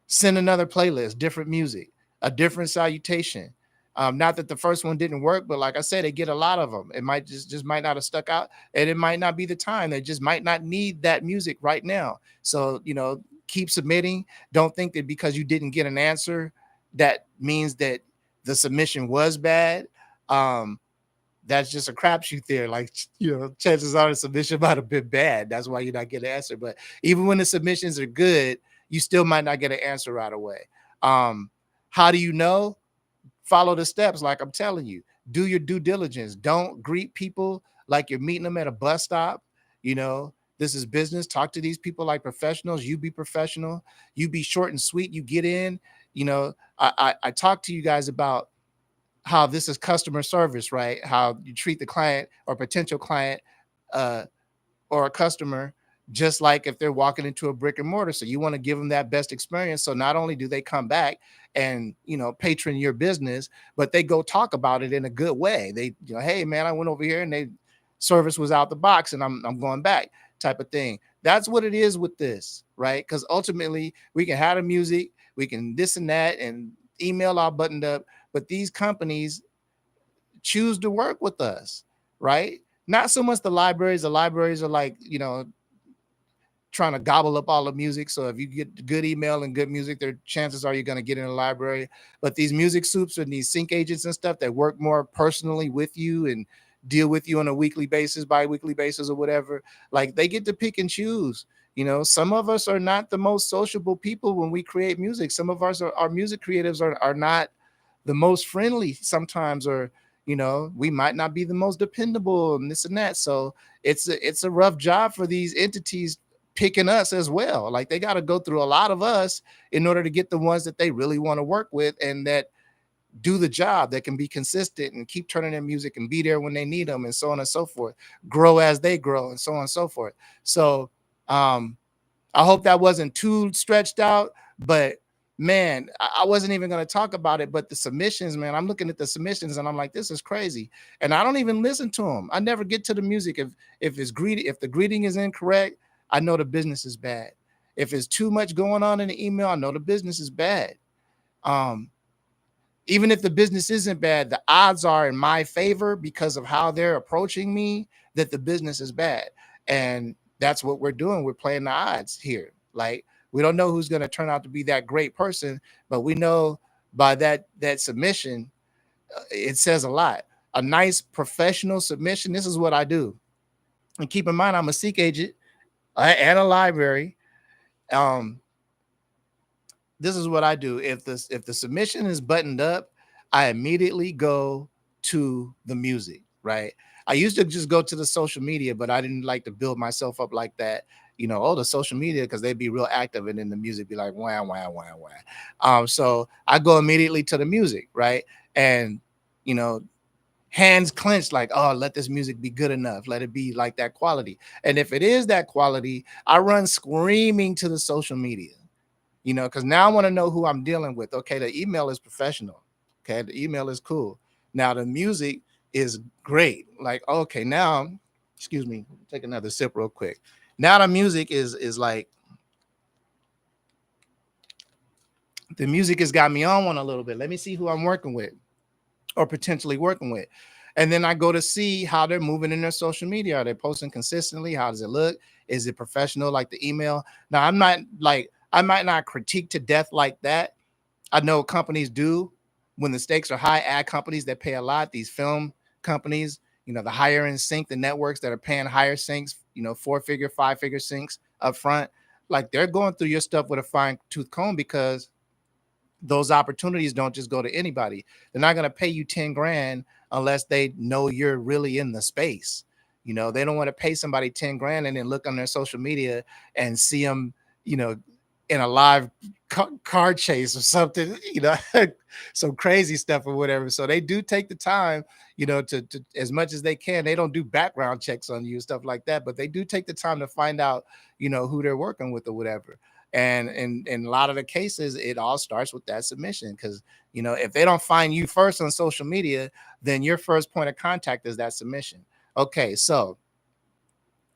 send another playlist, different music, a different salutation. Not that the first one didn't work, but like I said, they get a lot of them. It might just might not have stuck out, and it might not be the time. They just might not need that music right now. So, keep submitting. Don't think that because you didn't get an answer, that means that the submission was bad. That's just a crapshoot there. Like, chances are the submission might have been bad. That's why you're not getting an answer. But even when the submissions are good, you still might not get an answer right away. How do you know? Follow the steps, like I'm telling you. do your due diligence. Don't greet people like you're meeting them at a bus stop. You know, this is business. Talk to these people like professionals. You be professional. You be short and sweet. You get in. You know, I talk to you guys about how this is customer service, right? How you treat the client or potential client uh, or a customer just like if they're walking into a brick and mortar. So you want to give them that best experience. So not only do they come back and, you know, patron your business, but they go talk about it in a good way. They, you know, hey man, I went over here and they service was out the box and I'm going back type of thing. That's what it is with this, right? Because ultimately we can have the music, we can this and that and email all buttoned up, but these companies choose to work with us, right? Not so much the libraries. The libraries are like, you know, trying to gobble up all the music. So if you get good email and good music, there chances are you're going to get in a library. But these music soups and these sync agents and stuff that work more personally with you and deal with you on a weekly basis, bi-weekly basis, or whatever, like they get to pick and choose. You know, some of us are not the most sociable people when we create music. Some of us are, our music creatives are not the most friendly sometimes, or you know, we might not be the most dependable and this and that. So it's a rough job for these entities picking us as well. Like they got to go through a lot of us in order to get the ones that they really want to work with and that do the job, that can be consistent and keep turning their music and be there when they need them and so on and so forth, grow as they grow and so on and so forth. So um I hope that wasn't too stretched out, but man, I wasn't even going to talk about it. But the submissions, man, I'm looking at the submissions and I'm like, this is crazy. And I don't even listen to them. I never get to the music. If it's greedy, if the greeting is incorrect, I know the business is bad. If it's too much going on in the email, I know the business is bad. Um, Even if the business isn't bad, the odds are in my favor because of how they're approaching me that the business is bad. And that's what we're doing. We're playing the odds here. Like we don't know who's going to turn out to be that great person, but we know by that submission, it says a lot. A nice professional submission. This is what I do. And keep in mind, I'm a Seek agent and a library. Um, this is what I do. If the submission is buttoned up, I immediately go to the music, right? I used to just go to the social media, but I didn't like to build myself up like that. You know, oh, the social media, because they'd be real active and then the music be like wah wah wah wah. So I go immediately to the music, right? And you know, hands clenched, like, oh, let this music be good enough, let it be like that quality. And if it is that quality, I run screaming to the social media, you know, because now I want to know who I'm dealing with. Okay, the email is professional. Okay, the email is cool. Now the music is great. Like, okay, now, excuse me, take another sip real quick. Now the music is like the music has got me on one a little bit. Let me see who I'm working with or potentially working with. And then I go to see how they're moving in their social media. Are they posting consistently? How does it look? Is it professional like the email? Now, I'm not like, I might not critique to death like that. I know companies do when the stakes are high, ad companies that pay a lot, these film companies, you know, the higher end sync, the networks that are paying higher syncs, you know, 4-figure, 5-figure syncs up front, like they're going through your stuff with a fine tooth comb because those opportunities don't just go to anybody. They're not going to pay you 10 grand unless they know you're really in the space. You know, they don't want to pay somebody 10 grand and then look on their social media and see them, you know, in a live car chase or something, you know, some crazy stuff or whatever. So they do take the time, you know, to as much as they can. They don't do background checks on you and stuff like that, but they do take the time to find out, you know, who they're working with or whatever. And in a lot of the cases, it all starts with that submission. Because you know, if they don't find you first on social media, then your first point of contact is that submission. Okay, so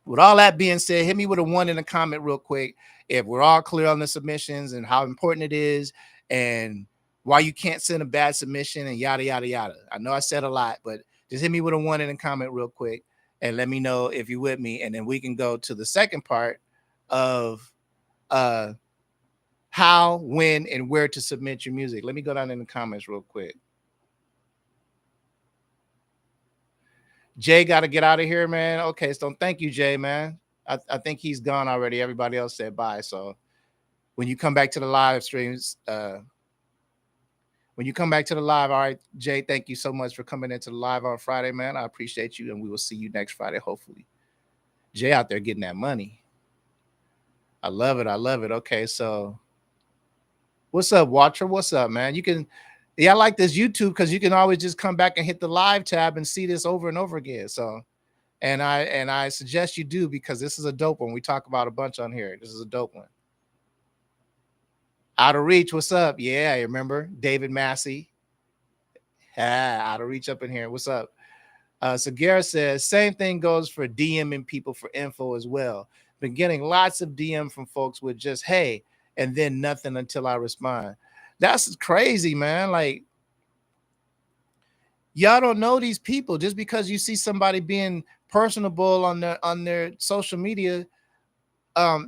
with all that being said, hit me with a one in the comment real quick if we're all clear on the submissions and how important it is and why you can't send a bad submission and yada yada yada. I know I said a lot, but just hit me with a one in the comment real quick and let me know if you're with me, and then we can go to the second part of uh how, when, and where to submit your music. Let me go down in the comments real quick. Jay got to get out of here, man. Okay, so thank you, Jay, man. I think he's gone already. Everybody else said bye. So when you come back to the live streams, When you come back to the live, all right, Jay, thank you so much for coming into the live on Friday, man. I appreciate you, and we will see you next Friday, hopefully. Jay out there getting that money. I love it. I love it. Okay, so what's up, Watcher? What's up, man? You can, yeah, I like this YouTube because you can always just come back and hit the live tab and see this over and over again. So, and I suggest you do because this is a dope one. We talk about a bunch on here. This is a dope one. Out of Reach, what's up? Yeah, I remember David Massey. Out of Reach up in here. What's up? Sagara says, same thing goes for DMing people for info as well. Been getting lots of DM from folks with just, hey, and then nothing until I respond. That's crazy, man. Like, y'all don't know these people. Just because you see somebody being personable on their social media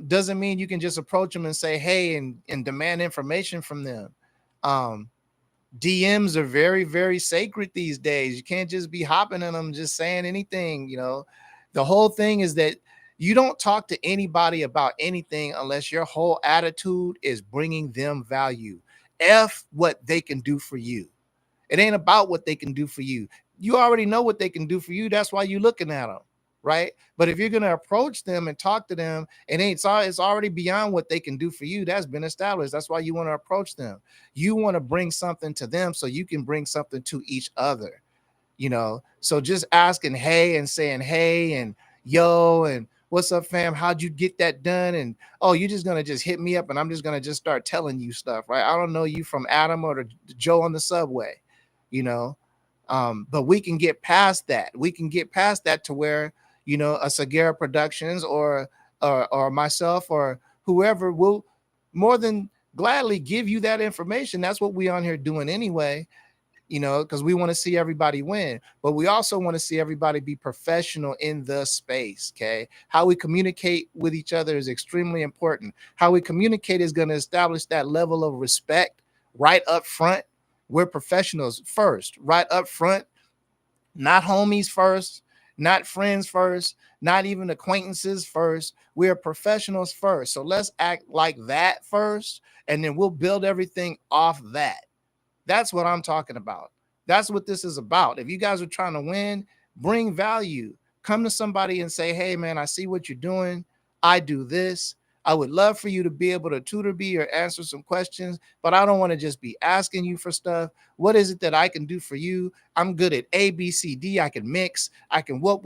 doesn't mean you can just approach them and say, hey, and demand information from them. DMs are very, very sacred these days. You can't just be hopping in them, just saying anything. The whole thing is that you don't talk to anybody about anything unless your whole attitude is bringing them value. F what they can do for you. It ain't about what they can do for you. You already know what they can do for you. That's why you're looking at them, right? But if you're going to approach them and talk to them, it's already beyond what they can do for you. That's been established. That's why you want to approach them. You want to bring something to them so you can bring something to each other, So just asking hey and saying hey and yo and what's up, fam? How'd you get that done? And oh, you're just gonna just hit me up and I'm just gonna just start telling you stuff, right? I don't know you from Adam or the Joe on the subway, but we can get past that. We can get past that to where a Sagara Productions or myself or whoever will more than gladly give you that information. That's what we on here doing anyway. Because we want to see everybody win, but we also want to see everybody be professional in the space. Okay. How we communicate with each other is extremely important. How we communicate is going to establish that level of respect right up front. We're professionals first, right up front, not homies first, not friends first, not even acquaintances first. We're professionals first. So let's act like that first, and then we'll build everything off that. That's what I'm talking about. That's what this is about. If you guys are trying to win, bring value. Come to somebody and say, hey, man, I see what you're doing. I do this. I would love for you to be able to tutor me or answer some questions, but I don't want to just be asking you for stuff. What is it that I can do for you? I'm good at A, B, C, D. I can mix. I can whoop,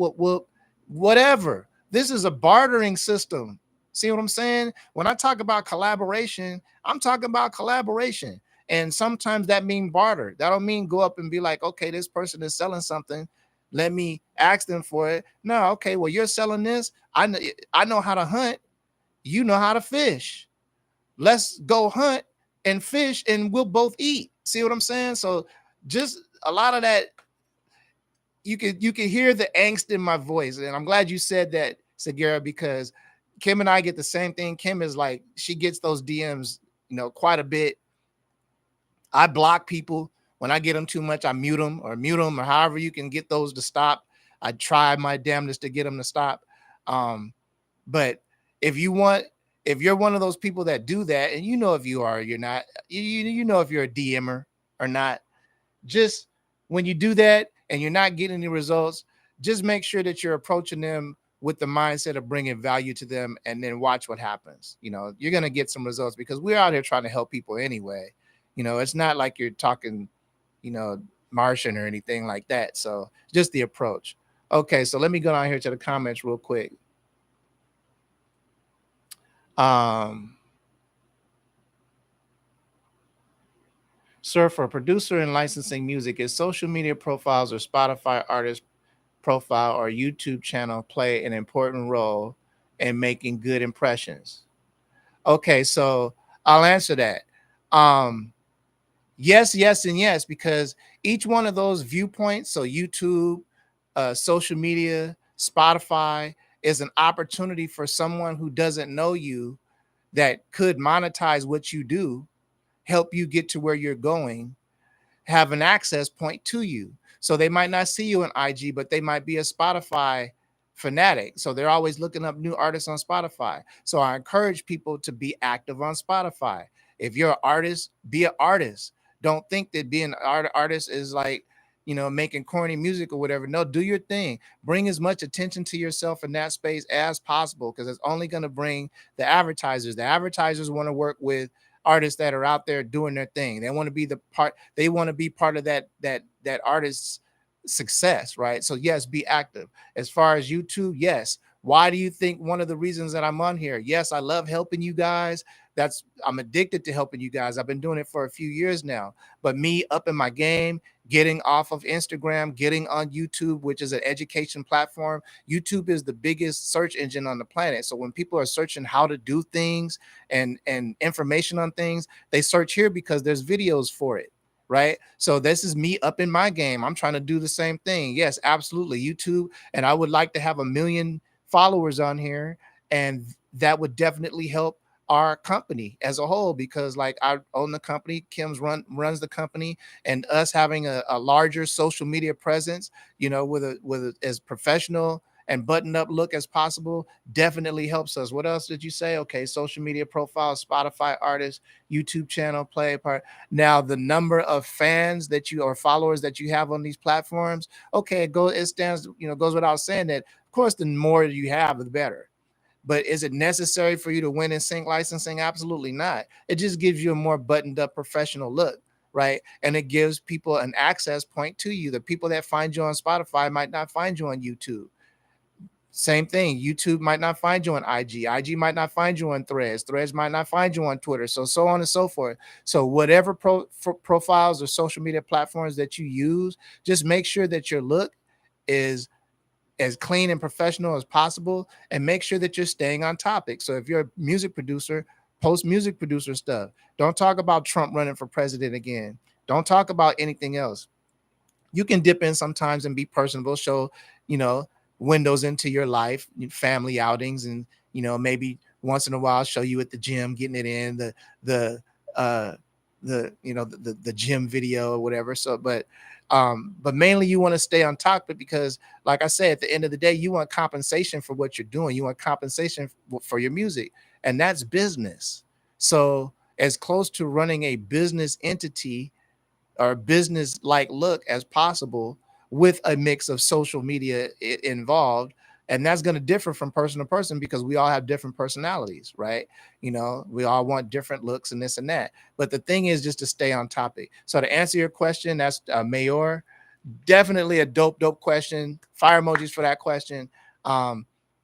whatever. This is a bartering system. See what I'm saying? When I talk about collaboration, I'm talking about collaboration. And sometimes that means barter. That don't mean go up and be like, okay, this person is selling something. Let me ask them for it. No, okay, well, you're selling this. I know how to hunt. You know how to fish. Let's go hunt and fish and we'll both eat. See what I'm saying? So just a lot of that, you can hear the angst in my voice. And I'm glad you said that, Sagara, because Kim and I get the same thing. Kim is like, she gets those DMs, quite a bit. I block people when I get them too much. I mute them or however you can get those to stop. I try my damnedest to get them to stop. But if you're one of those people that do that, and if you are, you're not, if you're a DMer or not, just when you do that and you're not getting any results, just make sure that you're approaching them with the mindset of bringing value to them, and then watch what happens. You're going to get some results because we're out here trying to help people anyway. It's not like you're talking, Martian or anything like that. So just the approach. Okay, so let me go down here to the comments real quick. Sir, for a producer in licensing music, is social media profiles or Spotify artist profile or YouTube channel play an important role in making good impressions? Okay, so I'll answer that. Yes, and yes, because each one of those viewpoints, so YouTube, social media, Spotify, is an opportunity for someone who doesn't know you that could monetize what you do, help you get to where you're going, have an access point to you. So they might not see you on IG, but they might be a Spotify fanatic. So they're always looking up new artists on Spotify. So I encourage people to be active on Spotify. If you're an artist, be an artist. Don't think that being an artist is like, making corny music or whatever. No, do your thing. Bring as much attention to yourself in that space as possible, because it's only going to bring the advertisers. The advertisers want to work with artists that are out there doing their thing. They want to be they want to be part of that artist's success, right? So yes, be active. As far as YouTube, yes. Why do you think one of the reasons that I'm on here? Yes, I love helping you guys. I'm addicted to helping you guys. I've been doing it for a few years now. But me up in my game, getting off of Instagram, getting on YouTube, which is an education platform. YouTube is the biggest search engine on the planet. So when people are searching how to do things and information on things, they search here because there's videos for it. Right. So this is me up in my game. I'm trying to do the same thing. Yes, absolutely. YouTube. And I would like to have 1 million followers on here. And that would definitely help our company as a whole, because like I own the company, runs the company, and us having a larger social media presence, with as professional and buttoned up look as possible, definitely helps us. What else did you say? Okay, social media profile, Spotify artist, YouTube channel, play part. Now the number of fans that you or followers that you have on these platforms, okay, it stands, goes without saying that of course the more you have, the better. But is it necessary for you to win in sync licensing? Absolutely not. It just gives you a more buttoned up professional look, right? And it gives people an access point to you. The people that find you on Spotify might not find you on YouTube. Same thing. YouTube might not find you on IG. IG might not find you on Threads. Threads might not find you on Twitter. So on and so forth. So whatever profiles or social media platforms that you use, just make sure that your look is as clean and professional as possible, and make sure that you're staying on topic. So if you're a music producer, post music producer stuff. Don't talk about Trump running for president again. Don't talk about anything else. You can dip in sometimes and be personable, show, you know, windows into your life, family outings, and, maybe once in a while show you at the gym getting it in, the uh the gym video or whatever. So but mainly you want to stay on topic, because like I said, at the end of the day, you want compensation for what you're doing. You want compensation for your music, and that's business. So as close to running a business entity or business like look as possible, with a mix of social media involved. And that's going to differ from person to person, because we all have different personalities, right? We all want different looks and this and that. But the thing is just to stay on topic. So to answer your question, that's Mayor. Definitely a dope question. Fire emojis for that question.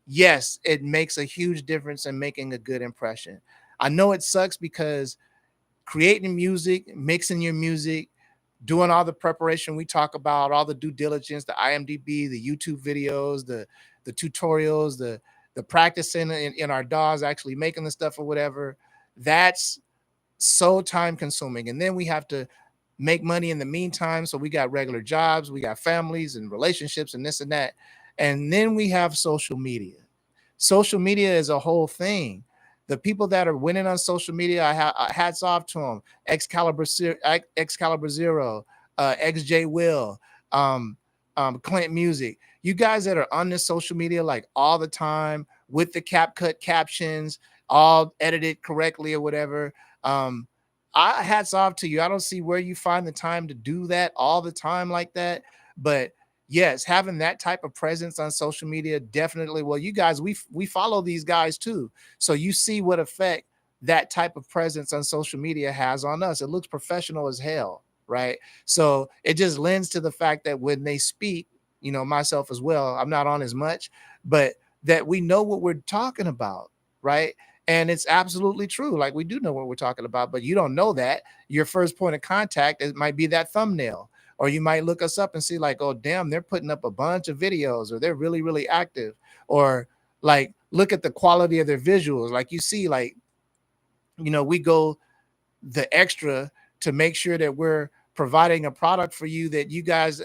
Yes, it makes a huge difference in making a good impression. I know it sucks, because creating music, mixing your music, doing all the preparation we talk about, all the due diligence, the IMDb, the YouTube videos, the tutorials, the practicing in our DAWs, actually making the stuff or whatever. That's so time consuming. And then we have to make money in the meantime. So we got regular jobs, we got families and relationships and this and that. And then we have social media. Social media is a whole thing. The people that are winning on social media, hats off to them. Excalibur Zero, XJ Will, Clint Music. You guys that are on this social media like all the time with the CapCut captions, all edited correctly or whatever. I hats off to you. I don't see where you find the time to do that all the time like that. But yes, having that type of presence on social media definitely. Well, you guys, we follow these guys too, so you see what effect that type of presence on social media has on us. It looks professional as hell, right? So it just lends to the fact that when they speak, myself as well, I'm not on as much, but that we know what we're talking about, right? And it's absolutely true. Like, we do know what we're talking about, but you don't know that. Your first point of contact, it might be that thumbnail, or you might look us up and see like, oh damn, they're putting up a bunch of videos, or they're really really active, or like look at the quality of their visuals. Like, you see, like, we go the extra to make sure that we're providing a product for you that you guys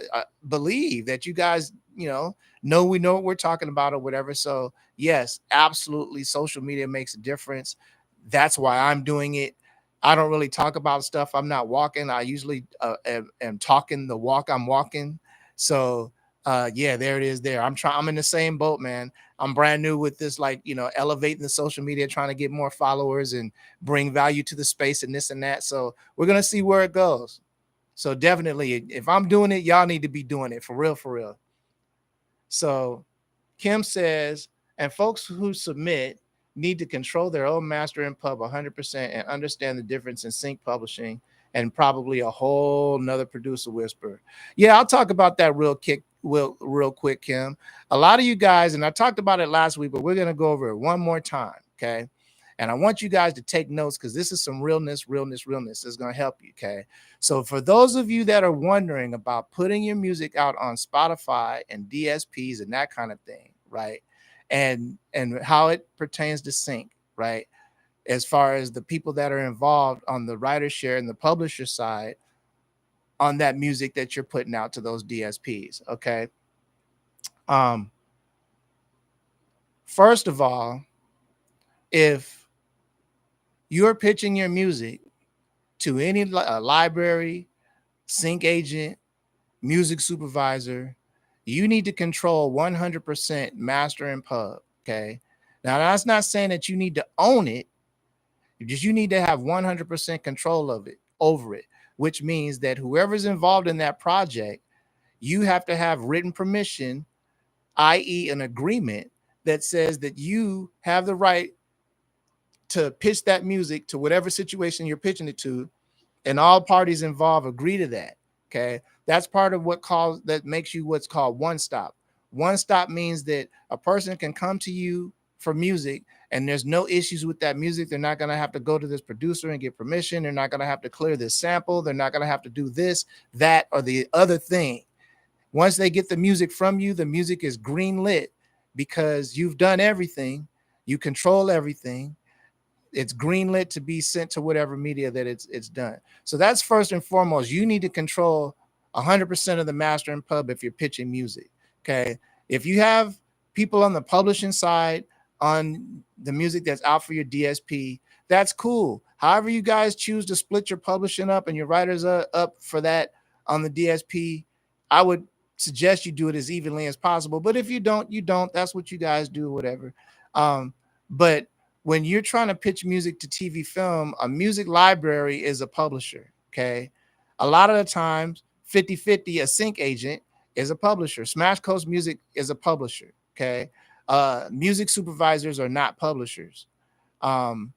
believe, that you guys we know what we're talking about or whatever. So yes, absolutely, social media makes a difference. That's why I'm doing it. I don't really talk about stuff I'm not walking. I usually am talking the walk I'm walking. So Yeah, there it is there. I'm in the same boat, man. I'm brand new with this, like, elevating the social media, trying to get more followers and bring value to the space and this and that. So we're gonna see where it goes. So definitely, if I'm doing it, y'all need to be doing it for real, for real. So Kim says, and folks who submit need to control their own master and pub 100% and understand the difference in sync publishing and probably a whole nother producer whisper. Yeah, I'll talk about that real quick, Kim. A lot of you guys, and I talked about it last week, but we're going to go over it one more time. Okay. And I want you guys to take notes because this is some realness. It's going to help you. Okay. So for those of you that are wondering about putting your music out on Spotify and DSPs and that kind of thing, right? And how it pertains to sync, right? As far as the people that are involved on the writer share and the publisher side on that music that you're putting out to those DSPs, okay? Um, First of all, if you're pitching your music to any library, sync agent, music supervisor, you need to control 100% master and pub. Okay. Now, that's not saying that you need to own it, just you need to have 100% control of it, over it, which means that whoever's involved in that project, you have to have written permission, i.e., an agreement that says that you have the right to pitch that music to whatever situation you're pitching it to, and all parties involved agree to that. Okay, that's part of that makes you what's called one stop. One stop means that a person can come to you for music and there's no issues with that music. They're not going to have to go to this producer and get permission. They're not going to have to clear this sample. They're not going to have to do this, that, or the other thing. Once they get the music from you, the music is green lit because you've done everything. You control everything. It's greenlit to be sent to whatever media that it's done. So that's first and foremost. You need to control 100% of the master and pub if you're pitching music. Okay. If you have people on the publishing side on the music that's out for your DSP, that's cool. However, you guys choose to split your publishing up and your writers are up for that on the DSP, I would suggest you do it as evenly as possible. But if you don't, you don't. That's what you guys do, whatever. But when you're trying to pitch music to TV film, a music library is a publisher. Okay. A lot of the times, 50-50, a sync agent is a publisher. Smash Coast Music is a publisher. Okay. Music supervisors are not publishers. Some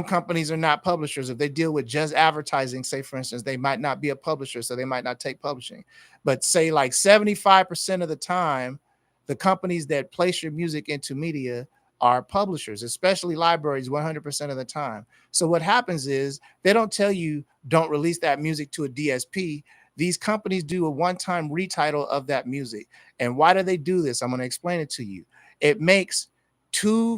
companies are not publishers. If they deal with just advertising, say, for instance, they might not be a publisher, so they might not take publishing. But say like 75% of the time, the companies that place your music into media are publishers, especially libraries, 100% of the time. So what happens is they don't tell you don't release that music to a DSP. These companies do a one-time retitle of that music. And why do they do this? I'm going to explain it to you. It makes two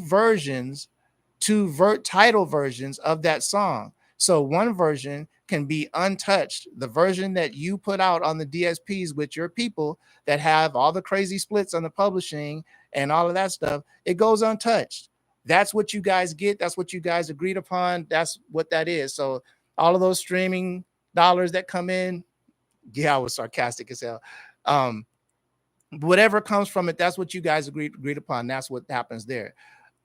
title versions of that song. So one version can be untouched. The version that you put out on the DSPs with your people that have all the crazy splits on the publishing and all of that stuff, it goes untouched. That's what you guys get. That's what you guys agreed upon. That's what that is. So all of those streaming dollars that come in, yeah, I was sarcastic as hell. Whatever comes from it, that's what you guys agreed upon. That's what happens there.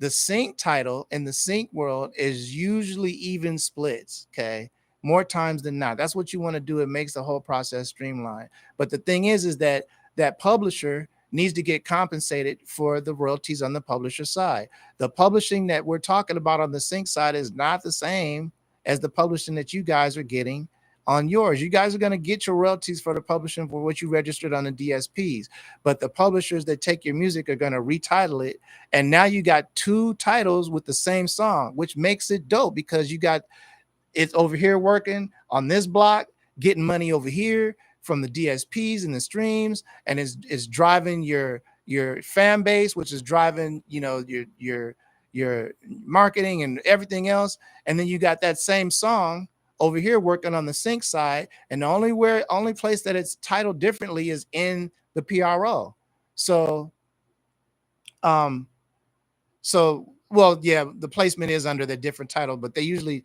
The sync title in the sync world is usually even splits. Okay. More times than not. That's what you want to do. It makes the whole process streamlined. But the thing is that publisher needs to get compensated for the royalties on the publisher side. The publishing that we're talking about on the sync side is not the same as the publishing that you guys are getting on yours. You guys are going to get your royalties for the publishing for what you registered on the DSPs, but the publishers that take your music are going to retitle it. And now you got two titles with the same song, which makes it dope because you got it's over here working on this block, getting money over here from the DSPs and the streams, and it's driving your fan base, which is driving, your marketing and everything else. And then you got that same song over here working on the sync side, and the only place that it's titled differently is in the PRO. So well, yeah, the placement is under the different title, but they usually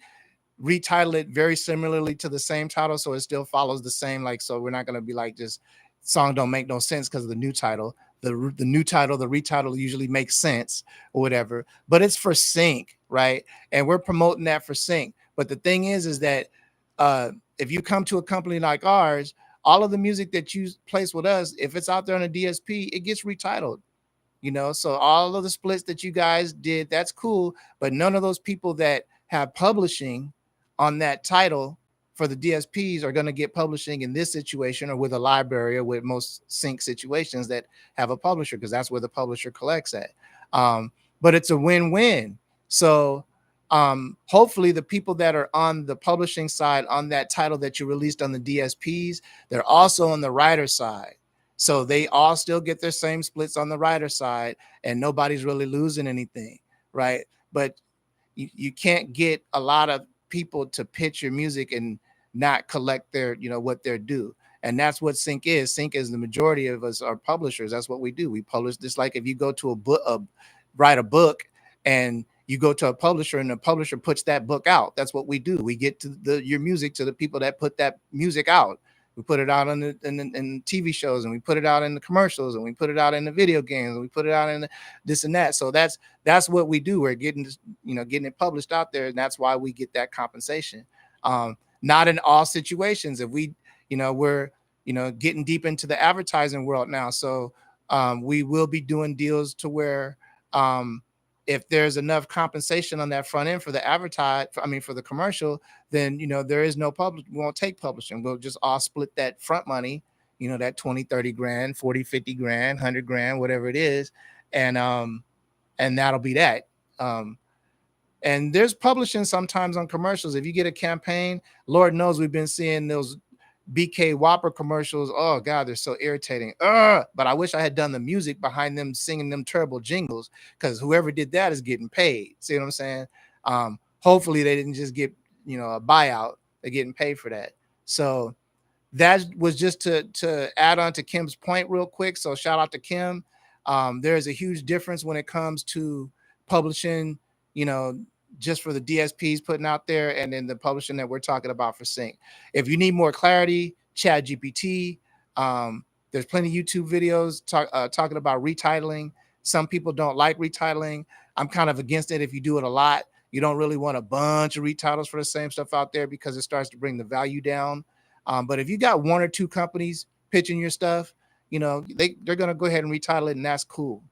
retitle it very similarly to the same title, so it still follows the same. Like, so we're not going to be like just song don't make no sense because of the new title. The new title, the retitle usually makes sense or whatever, but it's for sync, right? And we're promoting that for sync. But the thing is that if you come to a company like ours, all of the music that you place with us, if it's out there on a DSP, it gets retitled. So all of the splits that you guys did, that's cool, but none of those people that have publishing on that title for the DSPs are going to get publishing in this situation or with a library or with most sync situations that have a publisher, because that's where the publisher collects at. But it's a win-win. So hopefully the people that are on the publishing side on that title that you released on the DSPs, they're also on the writer side. So they all still get their same splits on the writer side, and nobody's really losing anything, right? But you can't get a lot of people to pitch your music and not collect their, what they're due. And that's what sync is. Sync is the majority of us are publishers. That's what we do. We publish this. Like if you go to a book, write a book, and you go to a publisher and the publisher puts that book out. That's what we do. We get to your music to the people that put that music out. We put it out in TV shows, and we put it out in the commercials, and we put it out in the video games, and we put it out in this and that. So that's what we do. We're getting it published out there, and that's why we get that compensation. Not in all situations. If we, we're getting deep into the advertising world now, so we will be doing deals to where if there's enough compensation on that front end for the for the commercial, then, there is no we won't take publishing. We'll just all split that front money, that 20, 30 grand, 40, 50 grand, 100 grand, whatever it is. And that'll be that. And there's publishing sometimes on commercials. If you get a campaign, Lord knows we've been seeing those BK Whopper commercials. Oh God, they're so irritating. But I wish I had done the music behind them singing them terrible jingles, because whoever did that is getting paid. See what I'm saying? Hopefully they didn't just get, a buyout. They're getting paid for that. So that was just to add on to Kim's point real quick. So shout out to Kim. There's a huge difference when it comes to publishing, just for the DSPs putting out there, and then the publishing that we're talking about for sync. If you need more clarity, ChatGPT. There's plenty of YouTube videos talking about retitling. Some people don't like retitling. I'm kind of against it if you do it a lot. You don't really want a bunch of retitles for the same stuff out there, because it starts to bring the value down. But if you got one or two companies pitching your stuff, they're going to go ahead and retitle it, and that's cool.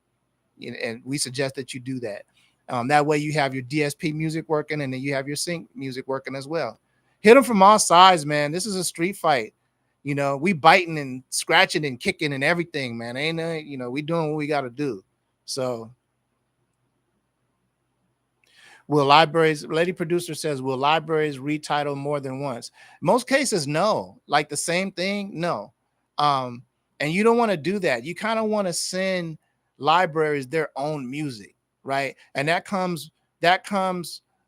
And we suggest that you do that. That way you have your DSP music working, and then you have your sync music working as well. Hit them from all sides, man. This is a street fight. We biting and scratching and kicking and everything, man. We doing what we got to do. So Lady Producer says, will libraries retitle more than once? Most cases, no. Like the same thing, no. And you don't want to do that. You kind of want to send libraries their own music, right? And that comes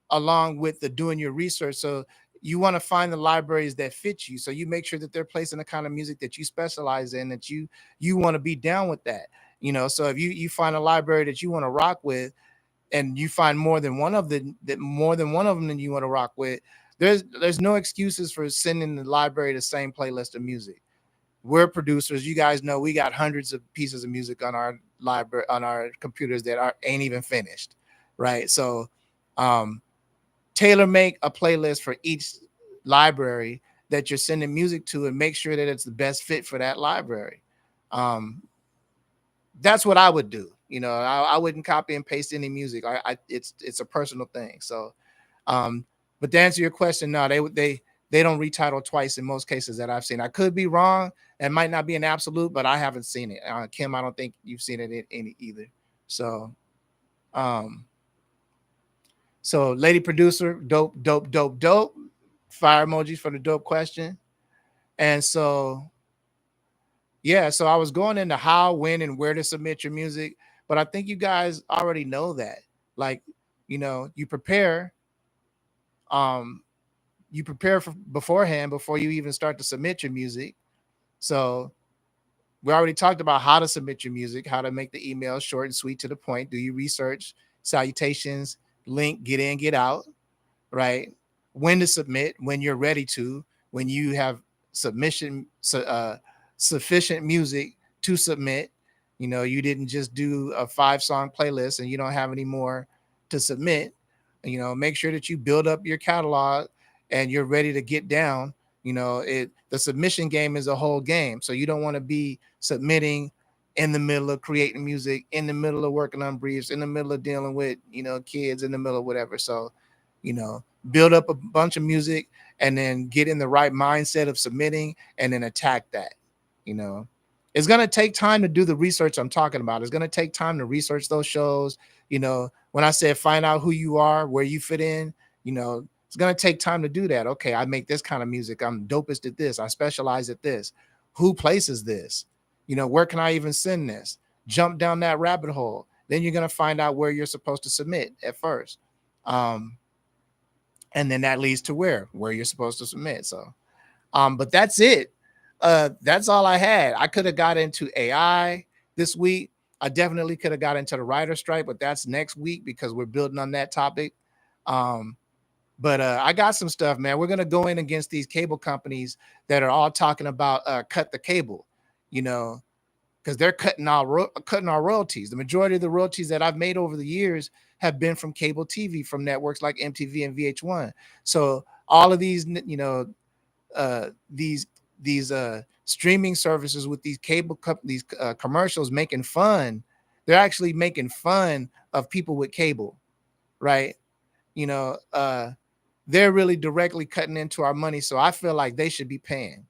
along with the doing your research. So you want to find the libraries that fit you. So you make sure that they're placing the kind of music that you specialize in, that you want to be down with that. So if you find a library that you want to rock with, and you find more than one of them than you want to rock with, there's no excuses for sending the library the same playlist of music. We're producers. You guys know we got hundreds of pieces of music on our library, on our computers that ain't even finished, right? So tailor make a playlist for each library that you're sending music to, and make sure that it's the best fit for that library. That's what I would do. I wouldn't copy and paste any music. It's a personal thing. So, but to answer your question, no, they don't retitle twice in most cases that I've seen. I could be wrong. It might not be an absolute, but I haven't seen it. Kim, I don't think you've seen it in any either. So, so Lady Producer, dope. Fire emojis for the dope question. And so, yeah, so I was going into how, when, and where to submit your music, but I think you guys already know that. Like, you prepare for beforehand before you even start to submit your music. So we already talked about how to submit your music, how to make the email short and sweet to the point. Do your research, salutations, link, get in, get out, right? When to submit, when you're ready to, when you have submission sufficient music to submit. You know, you didn't just do a 5-song playlist and you don't have any more to submit. You know, make sure that you build up your catalog and you're ready to get down. You know, the submission game is a whole game. So you don't want to be submitting in the middle of creating music, in the middle of working on briefs, in the middle of dealing with, you know, kids, in the middle of whatever. So, you know, build up a bunch of music and then get in the right mindset of submitting and then attack that. You know, it's going to take time to do the research I'm talking about. It's going to take time to research those shows. You know, when I said find out who you are, where you fit in, you know, it's going to take time to do that. Okay, I make this kind of music. I'm dopest at this. I specialize at this. Who places this? You know, where can I even send this? Jump down that rabbit hole. Then you're going to find out where you're supposed to submit at first. And then that leads to where you're supposed to submit. So, but that's it. That's all I had. I could have got into AI this week. I definitely could have got into the writer strike, but that's next week because we're building on that topic. But I got some stuff, man. We're gonna go in against these cable companies that are all talking about cut the cable, you know, because they're cutting our royalties. The majority of the royalties that I've made over the years have been from cable TV, from networks like MTV and VH1. So all of these, you know, these streaming services with these cable companies, commercials making fun. They're actually making fun of people with cable, right? You know, they're really directly cutting into our money. So I feel like they should be paying,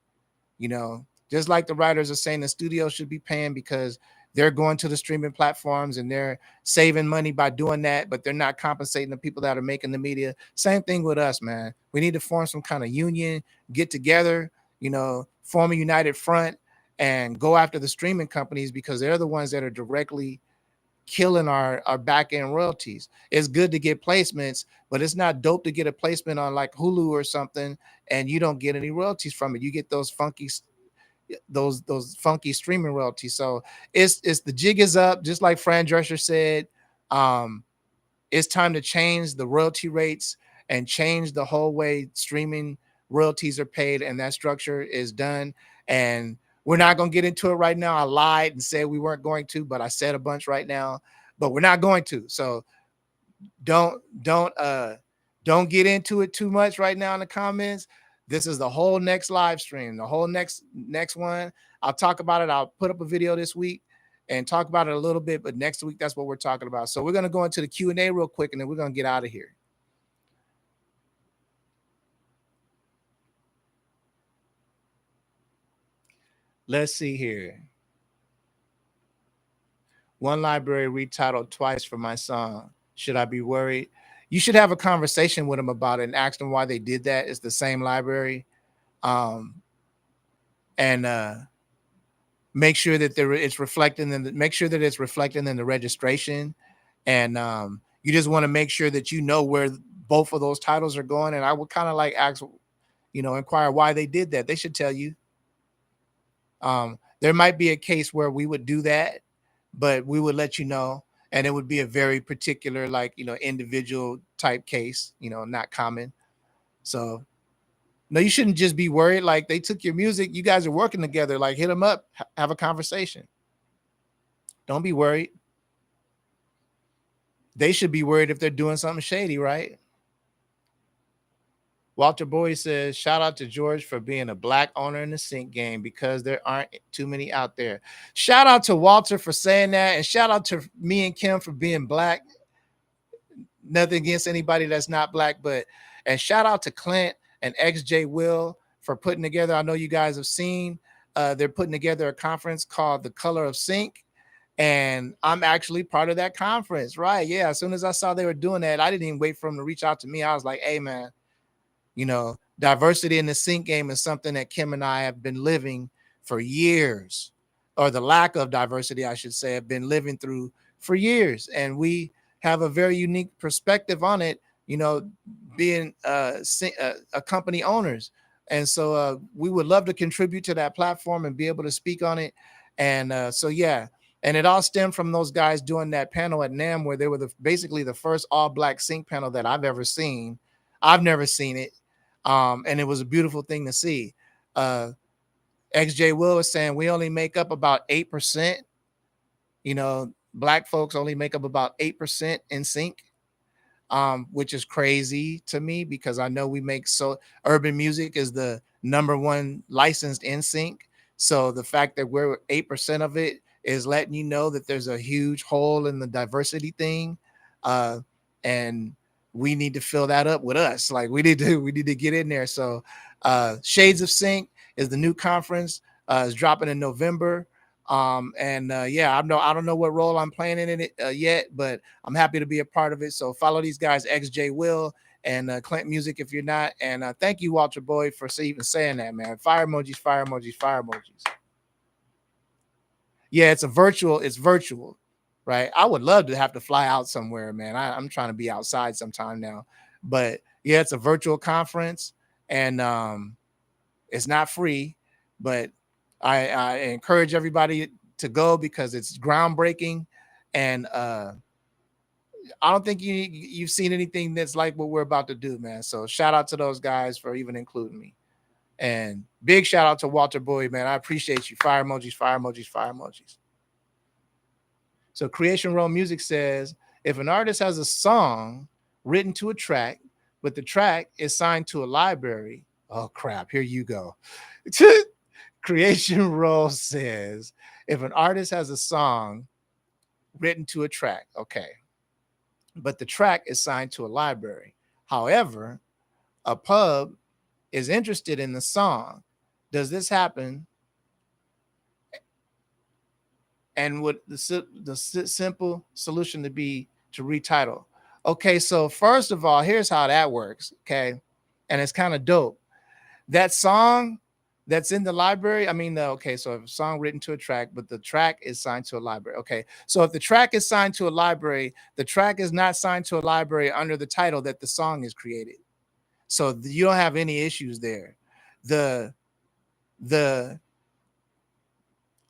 you know, just like the writers are saying the studios should be paying because they're going to the streaming platforms and they're saving money by doing that, but they're not compensating the people that are making the media. Same thing with us, man. We need to form some kind of union, get together, you know, form a united front and go after the streaming companies because they're the ones that are directly killing our back end royalties. It's good to get placements, but it's not dope to get a placement on like Hulu or something and you don't get any royalties from it. You get those funky streaming royalties. So it's the jig is up, just like Fran Drescher said. It's time to change the royalty rates and change the whole way streaming royalties are paid, and that structure is done. And we're not going to get into it right now. I lied and said we weren't going to, but I said a bunch right now, but we're not going to. So don't get into it too much right now in the comments. This is the whole next live stream, the whole next one. I'll talk about it. I'll put up a video this week and talk about it a little bit, but next week that's what we're talking about. So we're going to go into the Q&A real quick and then we're going to get out of here. Let's see here. One library retitled twice for my song. Should I be worried? You should have a conversation with them about it and ask them why they did that. It's the same library. And make sure that it's reflecting in make sure that it's reflecting in the registration. And you just want to make sure that you know where both of those titles are going. And I would kind of like ask, you know, inquire why they did that. They should tell you. There might be a case where we would do that, but we would let you know. And it would be a very particular, like, you know, individual type case, you know, not common. So no, you shouldn't just be worried. Like, they took your music. You guys are working together. Like, hit them up, have a conversation. Don't be worried. They should be worried if they're doing something shady, right? Walter Boy says, shout out to George for being a black owner in the sync game because there aren't too many out there. Shout out to Walter for saying that. And shout out to me and Kim for being black. Nothing against anybody that's not black, and shout out to Clint and XJ Will for putting together. I know you guys have seen, they're putting together a conference called The Color of Sync. And I'm actually part of that conference, right? Yeah. As soon as I saw they were doing that, I didn't even wait for them to reach out to me. I was like, hey, man, you know, diversity in the sync game is something that Kim and I have been living for years, or the lack of diversity, I should say, have been living through for years. And we have a very unique perspective on it, you know, being a company owners. And so we would love to contribute to that platform and be able to speak on it. And so, yeah. And it all stemmed from those guys doing that panel at NAMM, where they were basically the first all black sync panel that I've ever seen. I've never seen it. And it was a beautiful thing to see. XJ Will is saying we only make up about 8%. You know, black folks only make up about 8% in sync, which is crazy to me because I know we make so urban music is the #1 licensed in sync. So the fact that we're 8% of it is letting you know that there's a huge hole in the diversity thing. Uh, and we need to fill that up with us. Like we need to get in there. So Shades of Sync is the new conference. Is dropping in November. And yeah, I don't know what role I'm playing in it yet, but I'm happy to be a part of it. So follow these guys, XJ Will and Clint Music if you're not. And thank you, Walter Boyd, for even saying that, man. Fire emojis, fire emojis, fire emojis. Yeah, it's virtual, right? I would love to have to fly out somewhere, man. I'm trying to be outside sometime now. But yeah, it's a virtual conference and it's not free, but I encourage everybody to go because it's groundbreaking and I don't think you've seen anything that's like what we're about to do, man. So shout out to those guys for even including me. And big shout out to Walter Boyd, man. I appreciate you. Fire emojis, fire emojis, fire emojis. So Creation Row Music says if an artist has a song written to a track, but the track is signed to a library, oh crap, here you go. Creation Row says if an artist has a song written to a track, okay, but the track is signed to a library. However, a pub is interested in the song. Does this happen? And would the simple solution to be to retitle? Okay, so first of all, here's how that works. Okay, and it's kind of dope. That song that's in the library. I mean, okay, so if a song written to a track, but the track is signed to a library. Okay, so if the track is signed to a library, the track is not signed to a library under the title that the song is created. So you don't have any issues there. The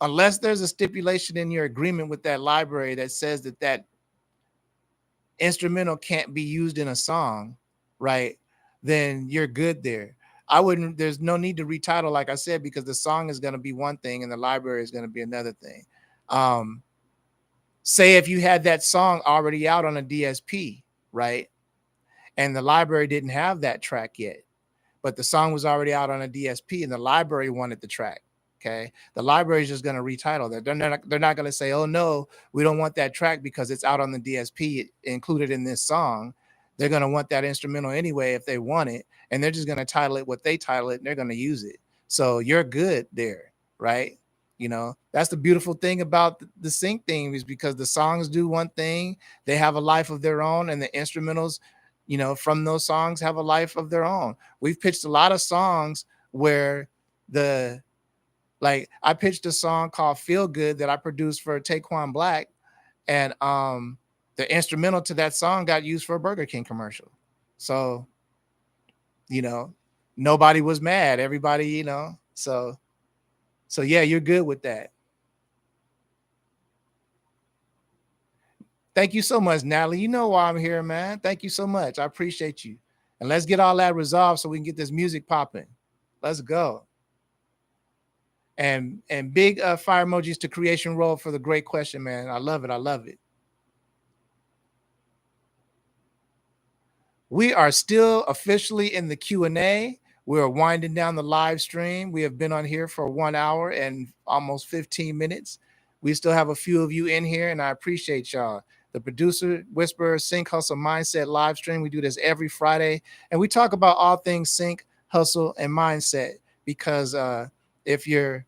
unless there's a stipulation in your agreement with that library that says that that instrumental can't be used in a song, right? Then you're good there. I wouldn't, there's no need to retitle, like I said, because the song is going to be one thing and the library is going to be another thing. Um, say if you had that song already out on a DSP, right? And the library didn't have that track yet, but the song was already out on a DSP and the library wanted the track. Okay. The library is just going to retitle that. They're not going to say, oh, no, we don't want that track because it's out on the DSP included in this song. They're going to want that instrumental anyway if they want it. And they're just going to title it what they title it and they're going to use it. So you're good there. Right. You know, that's the beautiful thing about the sync thing is because the songs do one thing, they have a life of their own, and the instrumentals, you know, from those songs have a life of their own. We've pitched a lot of songs where the like I pitched a song called Feel Good that I produced for Taquan Black, and the instrumental to that song got used for a Burger King commercial. So, you know, nobody was mad. Everybody, you know, so yeah, you're good with that. Thank you so much, Natalie. You know why I'm here, man. Thank you so much. I appreciate you. And let's get all that resolved so we can get this music popping. Let's go. And big fire emojis to Creation Roll for the great question, man. I love it. I love it. We are still officially in the Q&A. We are winding down the live stream. We have been on here for 1 hour and almost 15 minutes. We still have a few of you in here, and I appreciate y'all. The Producer Whisperer Sync Hustle Mindset live stream. We do this every Friday, and we talk about all things sync, hustle, and mindset. Because if your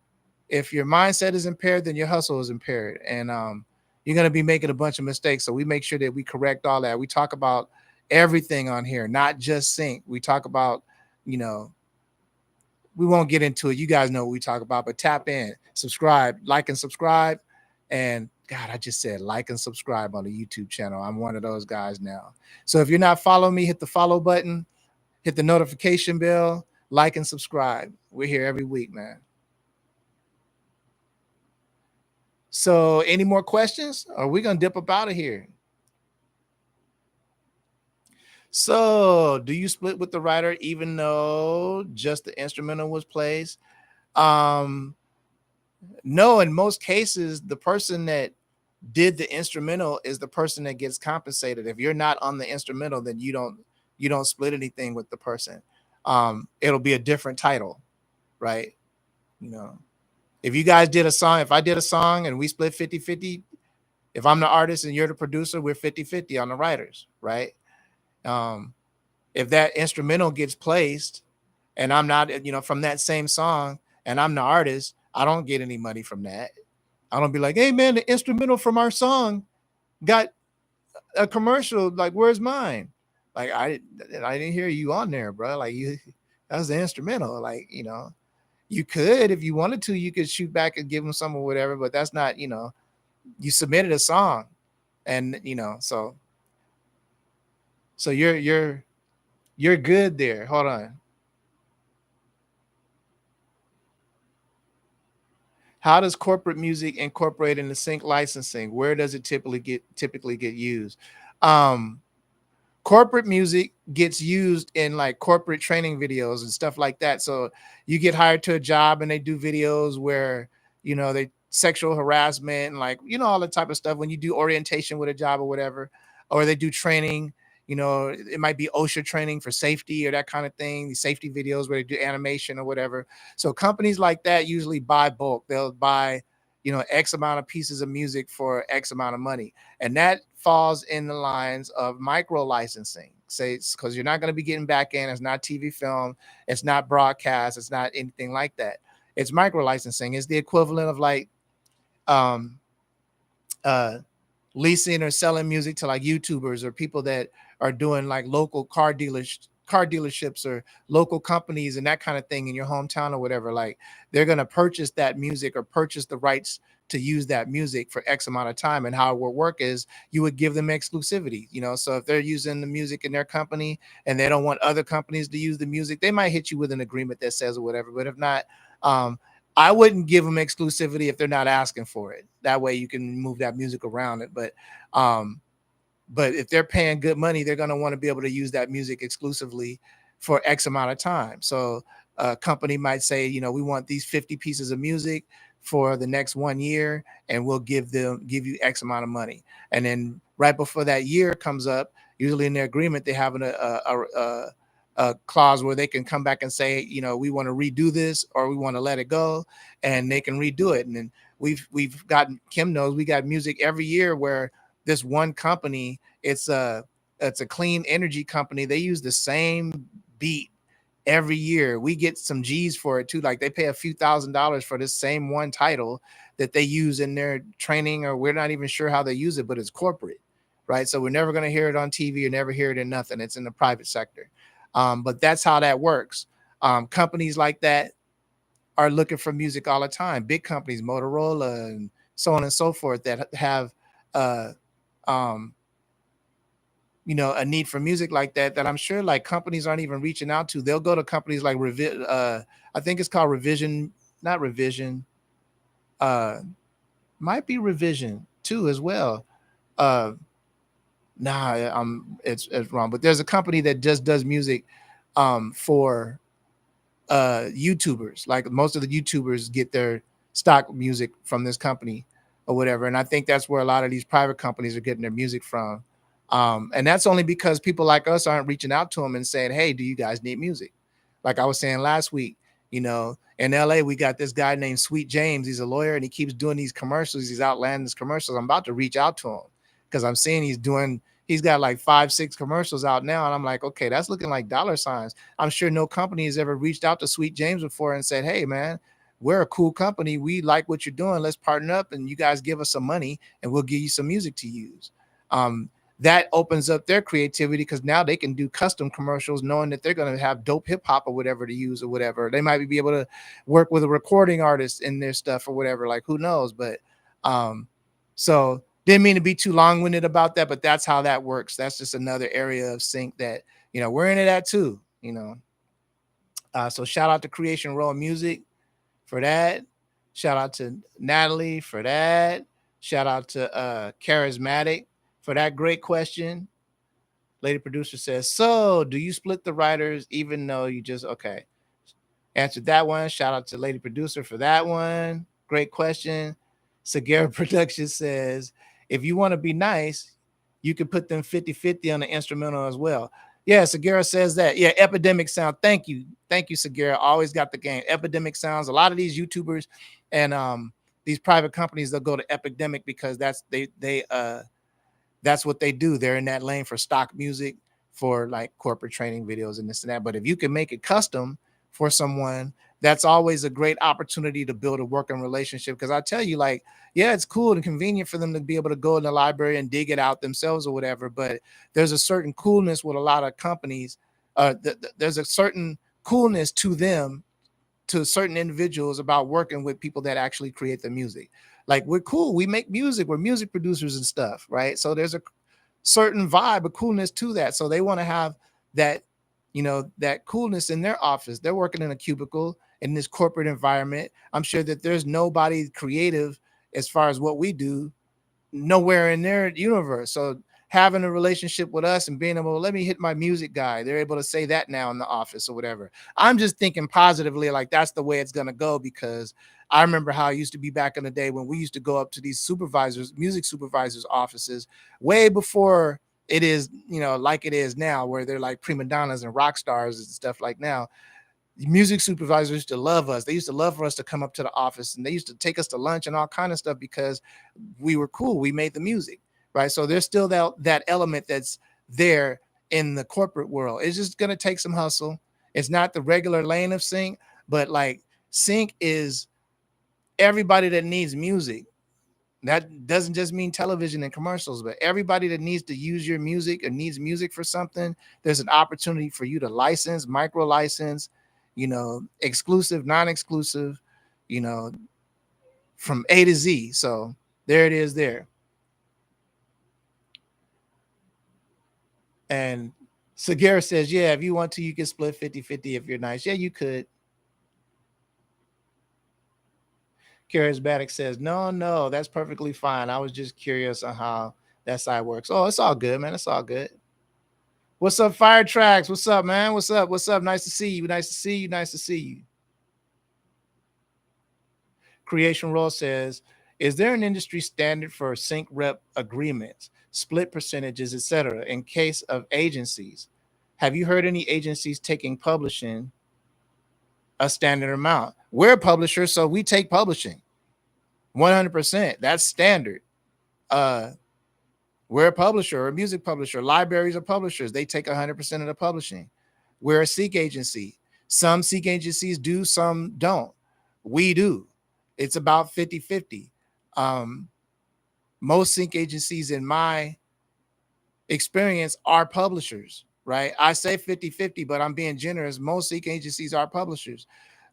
mindset is impaired, then your hustle is impaired, and you're going to be making a bunch of mistakes. So we make sure that we correct all that. We talk about everything on here, not just sync. We talk about, you know, we won't get into it. You guys know what we talk about, but tap in, subscribe, like and subscribe. And God, I just said like and subscribe on the YouTube channel. I'm one of those guys now. So if you're not following me, hit the follow button, hit the notification bell, like and subscribe. We're here every week, man. So any more questions? Or are we going to dip up out of here? So do you split with the writer even though just the instrumental was played? No, in most cases, the person that did the instrumental is the person that gets compensated. If you're not on the instrumental, then you don't split anything with the person. It'll be a different title, right? You know, if you guys did a song, if I did a song and we split 50-50, if I'm the artist and you're the producer, we're 50-50 on the writers, right? Um, if that instrumental gets placed and I'm not, from that same song and I'm the artist, I don't get any money from that. I don't be like, hey man, the instrumental from our song got a commercial. Like, where's mine? Like, I didn't hear you on there, bro. Like, that was the instrumental. Like, you could, if you wanted to, you could shoot back and give them some or whatever, but that's not, you submitted a song, and so you're good there. Hold on. How does corporate music incorporate into sync licensing? Where does it typically get used? Um, Corporate music gets used in like corporate training videos and stuff like that. So you get hired to a job and they do videos where, they sexual harassment and like, all the type of stuff when you do orientation with a job or whatever, or they do training, it might be OSHA training for safety or that kind of thing, these safety videos where they do animation or whatever. So companies like that usually buy bulk. They'll buy, X amount of pieces of music for X amount of money. And that falls in the lines of micro licensing. Say, because you're not going to be getting back in. It's not TV film. It's not broadcast. It's not anything like that. It's micro licensing. It's the equivalent of like um, uh, leasing or selling music to like YouTubers or people that are doing like local car dealerships or local companies and that kind of thing in your hometown or whatever. Like, they're going to purchase that music or purchase the rights to use that music for X amount of time. And how it will work is you would give them exclusivity, so if they're using the music in their company and they don't want other companies to use the music, they might hit you with an agreement that says or whatever. But if not, um I wouldn't give them exclusivity if they're not asking for it. That way you can move that music around it. Um, but if they're paying good money, they're going to want to be able to use that music exclusively for X amount of time. So a company might say, we want these 50 pieces of music for the next 1 year, and we'll give you X amount of money. And then right before that year comes up, usually in their agreement, they have a clause where they can come back and say, we want to redo this or we want to let it go, and they can redo it. And then we've gotten, Kim knows, we got music every year where this one company, it's a clean energy company. They use the same beat every year. We get some G's for it too. Like, they pay a few $1,000s for this same one title that they use in their training, or we're not even sure how they use it, but it's corporate, right? So we're never going to hear it on TV or never hear it in nothing. It's in the private sector. But that's how that works. Companies like that are looking for music all the time. Big companies, Motorola and so on and so forth, that have uh, um, a need for music like that, that I'm sure like companies aren't even reaching out to. They'll go to companies like I think it's called Revision, not Revision, uh, might be Revision too as well. Uh, nah, it's wrong. But there's a company that just does music for YouTubers. Like, most of the YouTubers get their stock music from this company or whatever. And I think that's where a lot of these private companies are getting their music from. And that's only because people like us aren't reaching out to them and saying, hey, do you guys need music? Like I was saying last week, in LA, we got this guy named Sweet James. He's a lawyer and he keeps doing these commercials, these outlandish commercials. I'm about to reach out to him because I'm seeing he's got like 5-6 commercials out now. And I'm like, okay, that's looking like dollar signs. I'm sure no company has ever reached out to Sweet James before and said, hey, man, we're a cool company. We like what you're doing. Let's partner up and you guys give us some money and we'll give you some music to use. That opens up their creativity because now they can do custom commercials knowing that they're going to have dope hip hop or whatever to use or whatever. They might be able to work with a recording artist in their stuff or whatever, like who knows. But so didn't mean to be too long-winded about that, but that's how that works. That's just another area of sync that, we're into that too. So shout out to Creation Raw Music for that. Shout out to Natalie for that. Shout out to Charismatic for that great question. Lady producer says, so do you split the writers even though you just, okay. Answered that one. Shout out to Lady Producer for that one. Great question. Sagara Production says, if you want to be nice, you can put them 50-50 on the instrumental as well. Yeah, Sagara says that. Yeah, Epidemic Sound. Thank you. Thank you, Sagara. Always got the game. Epidemic Sounds. A lot of these YouTubers and these private companies, they'll go to Epidemic because that's that's what they do. They're in that lane for stock music, for like corporate training videos and this and that. But if you can make it custom for someone, that's always a great opportunity to build a working relationship. Because I tell you, like, yeah, it's cool and convenient for them to be able to go in the library and dig it out themselves or whatever. But there's a certain coolness with a lot of companies. There's a certain coolness to them, to certain individuals, about working with people that actually create the music. Like, we're cool, we make music, we're music producers and stuff, right? So there's a certain vibe of coolness to that. So they want to have that, that coolness in their office. They're working in a cubicle in this corporate environment. I'm sure that there's nobody creative as far as what we do nowhere in their universe. So having a relationship with us and being able to, let me hit my music guy, they're able to say that now in the office or whatever. I'm just thinking positively, like that's the way it's going to go, because I remember how it used to be back in the day when we used to go up to these supervisors, music supervisors offices, way before it is, like it is now, where they're like prima donnas and rock stars and stuff like now. Music supervisors used to love us. They used to love for us to come up to the office, and they used to take us to lunch and all kind of stuff because we were cool. We made the music, right? So there's still that element that's there in the corporate world. It's just going to take some hustle. It's not the regular lane of sync, but like sync is everybody that needs music. That doesn't just mean television and commercials, but everybody that needs to use your music or needs music for something, there's an opportunity for you to license, micro license, exclusive, non-exclusive, from A to Z. So there it is there. And Sagara says, yeah, if you want to, you can split 50-50 if you're nice. Yeah, you could. Charismatic says, no, that's perfectly fine. I was just curious on how that side works. Oh, it's all good, man. It's all good. What's up, Fire Tracks? What's up, man? What's up? What's up? Nice to see you. Nice to see you. Nice to see you. Creation Role says, is there an industry standard for sync rep agreements, split percentages, etc., in case of agencies? Have you heard any agencies taking publishing a standard amount? We're a publisher, so we take publishing 100%. That's standard. We're a publisher, a music publisher. Libraries are publishers. They take 100% of the publishing. We're a sync agency. Some sync agencies do, some don't. We do. It's about 50-50. Most sync agencies, in my experience, are publishers, right? I say 50-50, but I'm being generous. Most sync agencies are publishers.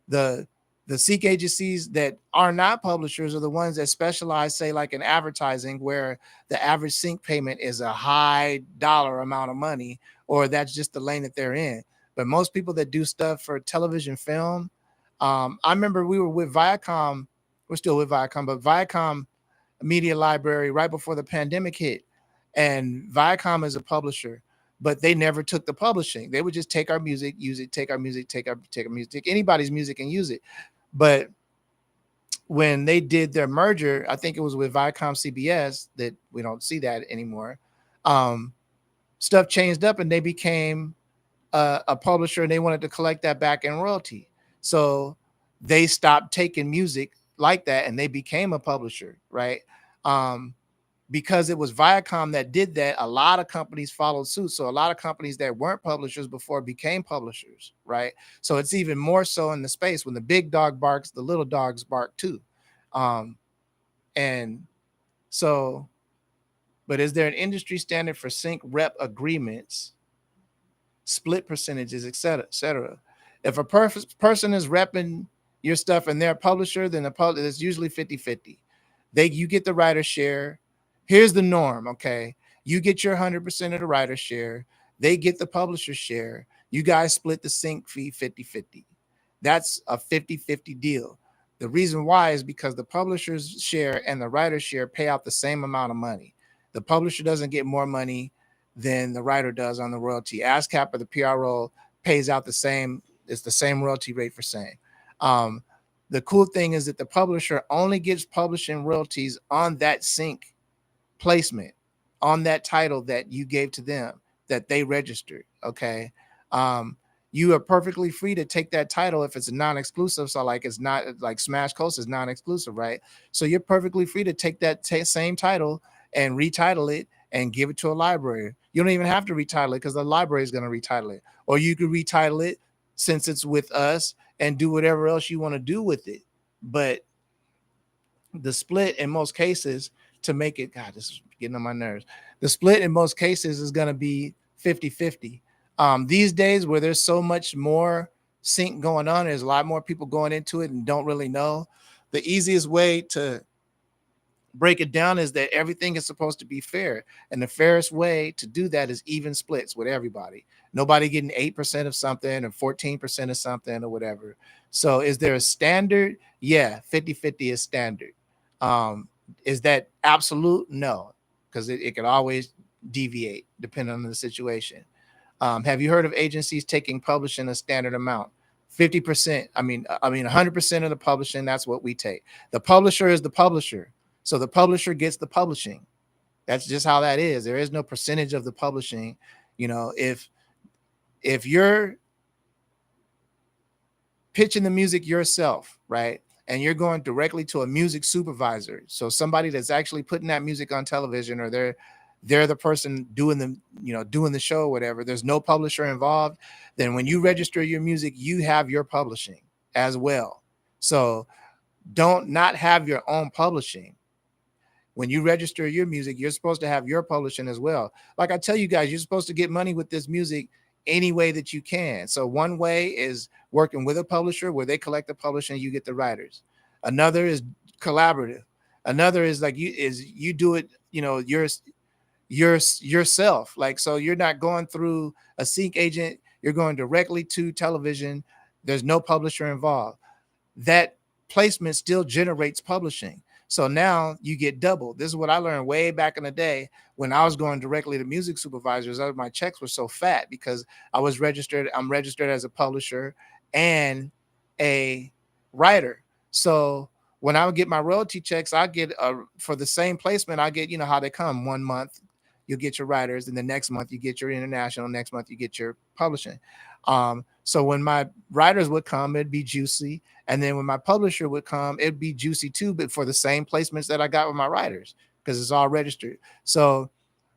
The sync agencies that are not publishers are the ones that specialize, say, like in advertising, where the average sync payment is a high dollar amount of money, or that's just the lane that they're in. But most people that do stuff for television, film, I remember we were with Viacom. We're still with Viacom, but Viacom Media Library right before the pandemic hit. And Viacom is a publisher, but they never took the publishing. They would just take our music, use it, take our music, take our music, take anybody's music and use it. But when they did their merger, I think it was with Viacom CBS, that we don't see that anymore. Stuff changed up and they became a publisher, and they wanted to collect that back in royalty. So they stopped taking music like that and they became a publisher, right? Because it was Viacom that did that, a lot of companies followed suit. So a lot of companies that weren't publishers before became publishers, right? So it's even more so in the space. When the big dog barks, the little dogs bark too. And so, but is there an industry standard for sync rep agreements, split percentages, et cetera, et cetera? If a person is repping your stuff and they're a publisher, then it's usually 50-50. You get the writer share. Here's the norm, okay? You get your 100% of the writer share. They get the publisher share. You guys split the sync fee 50-50. That's a 50-50 deal. The reason why is because the publisher's share and the writer's share pay out the same amount of money. The publisher doesn't get more money than the writer does on the royalty. ASCAP or the PRO pays out the same It's the same royalty rate for same. Um, the cool thing is that the publisher only gets publishing royalties on that sync placement, on that title that you gave to them, that they registered. Okay. Um, you are perfectly free to take that title if it's a non-exclusive. So like it's not like Smash Coast is non-exclusive, right? So you're perfectly free to take that same title and retitle it and give it to a library. You don't even have to retitle it because the library is going to retitle it. Or you could retitle it since it's with us and do whatever else you want to do with it. But the split in most cases, to make it, God, this is getting on my nerves. The split in most cases is going to be 50-50. These days where there's so much more sync going on, there's a lot more people going into it and don't really know. The easiest way to break it down is that everything is supposed to be fair. And the fairest way to do that is even splits with everybody. Nobody getting 8% of something or 14% of something or whatever. So is there a standard? Yeah, 50-50 is standard. Is that absolute? No, because it could always deviate depending on the situation. Have you heard of agencies taking publishing a standard amount? 50%. I mean, 100% of the publishing, that's what we take. The publisher is the publisher. So the publisher gets the publishing. That's just how that is. There is no percentage of the publishing. You know, if you're pitching the music yourself, right? And you're going directly to a music supervisor. So somebody that's actually putting that music on television, or they're the person doing the show or whatever. There's no publisher involved. Then when you register your music, you have your publishing as well. So don't not have your own publishing. When you register your music, you're supposed to have your publishing as well. Like I tell you guys, you're supposed to get money with this music any way that you can. So one way is working with a publisher where they collect the publishing, you get the writers. Another is collaborative. Another is like you do it, yourself. Like, so you're not going through a sync agent, you're going directly to television. There's no publisher involved. That placement still generates publishing. So now you get double. This is what I learned way back in the day when I was going directly to music supervisors. My checks were so fat because I'm registered as a publisher and a writer. So when I would get my royalty checks, I get for the same placement, I get, how they come. 1 month you'll get your writers, and the next month you get your international, next month you get your publishing. So when my writers would come, it'd be juicy. And then when my publisher would come, it'd be juicy too, but for the same placements that I got with my writers, because it's all registered. So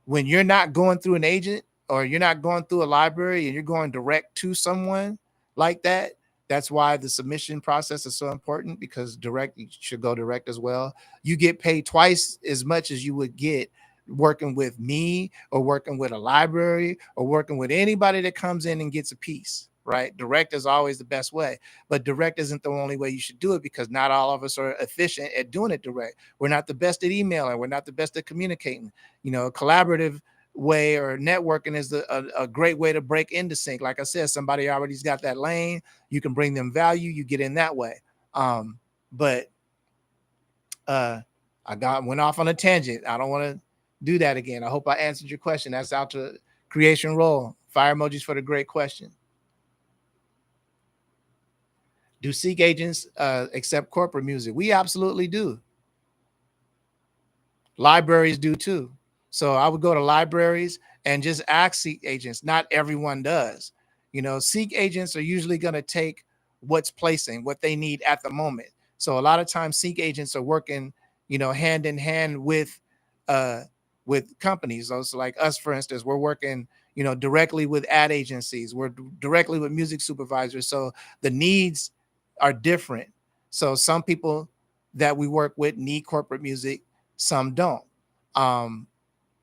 when you're not going through an agent or you're not going through a library and you're going direct to someone like that, that's why the submission process is so important, because you should go direct as well. You get paid twice as much as you would get working with me or working with a library or working with anybody that comes in and gets a piece, right? Direct is always the best way, but direct isn't the only way you should do it, because not all of us are efficient at doing it direct. We're not the best at emailing. We're not the best at communicating. Collaborative way or networking is a great way to break into sync. Like I said, somebody already's got that lane. You can bring them value. You get in that way. But I went off on a tangent. I don't want to do that again. I hope I answered your question. That's out to Creation Roll. Fire emojis for the great question. Do sync agents accept corporate music? We absolutely do. Libraries do too. So I would go to libraries and just ask sync agents. Not everyone does. Sync agents are usually going to take what's placing, what they need at the moment. So a lot of times sync agents are working, hand in hand with companies. So like us, for instance, we're working, directly with ad agencies. We're directly with music supervisors. So the needs are different. So some people that we work with need corporate music, some don't.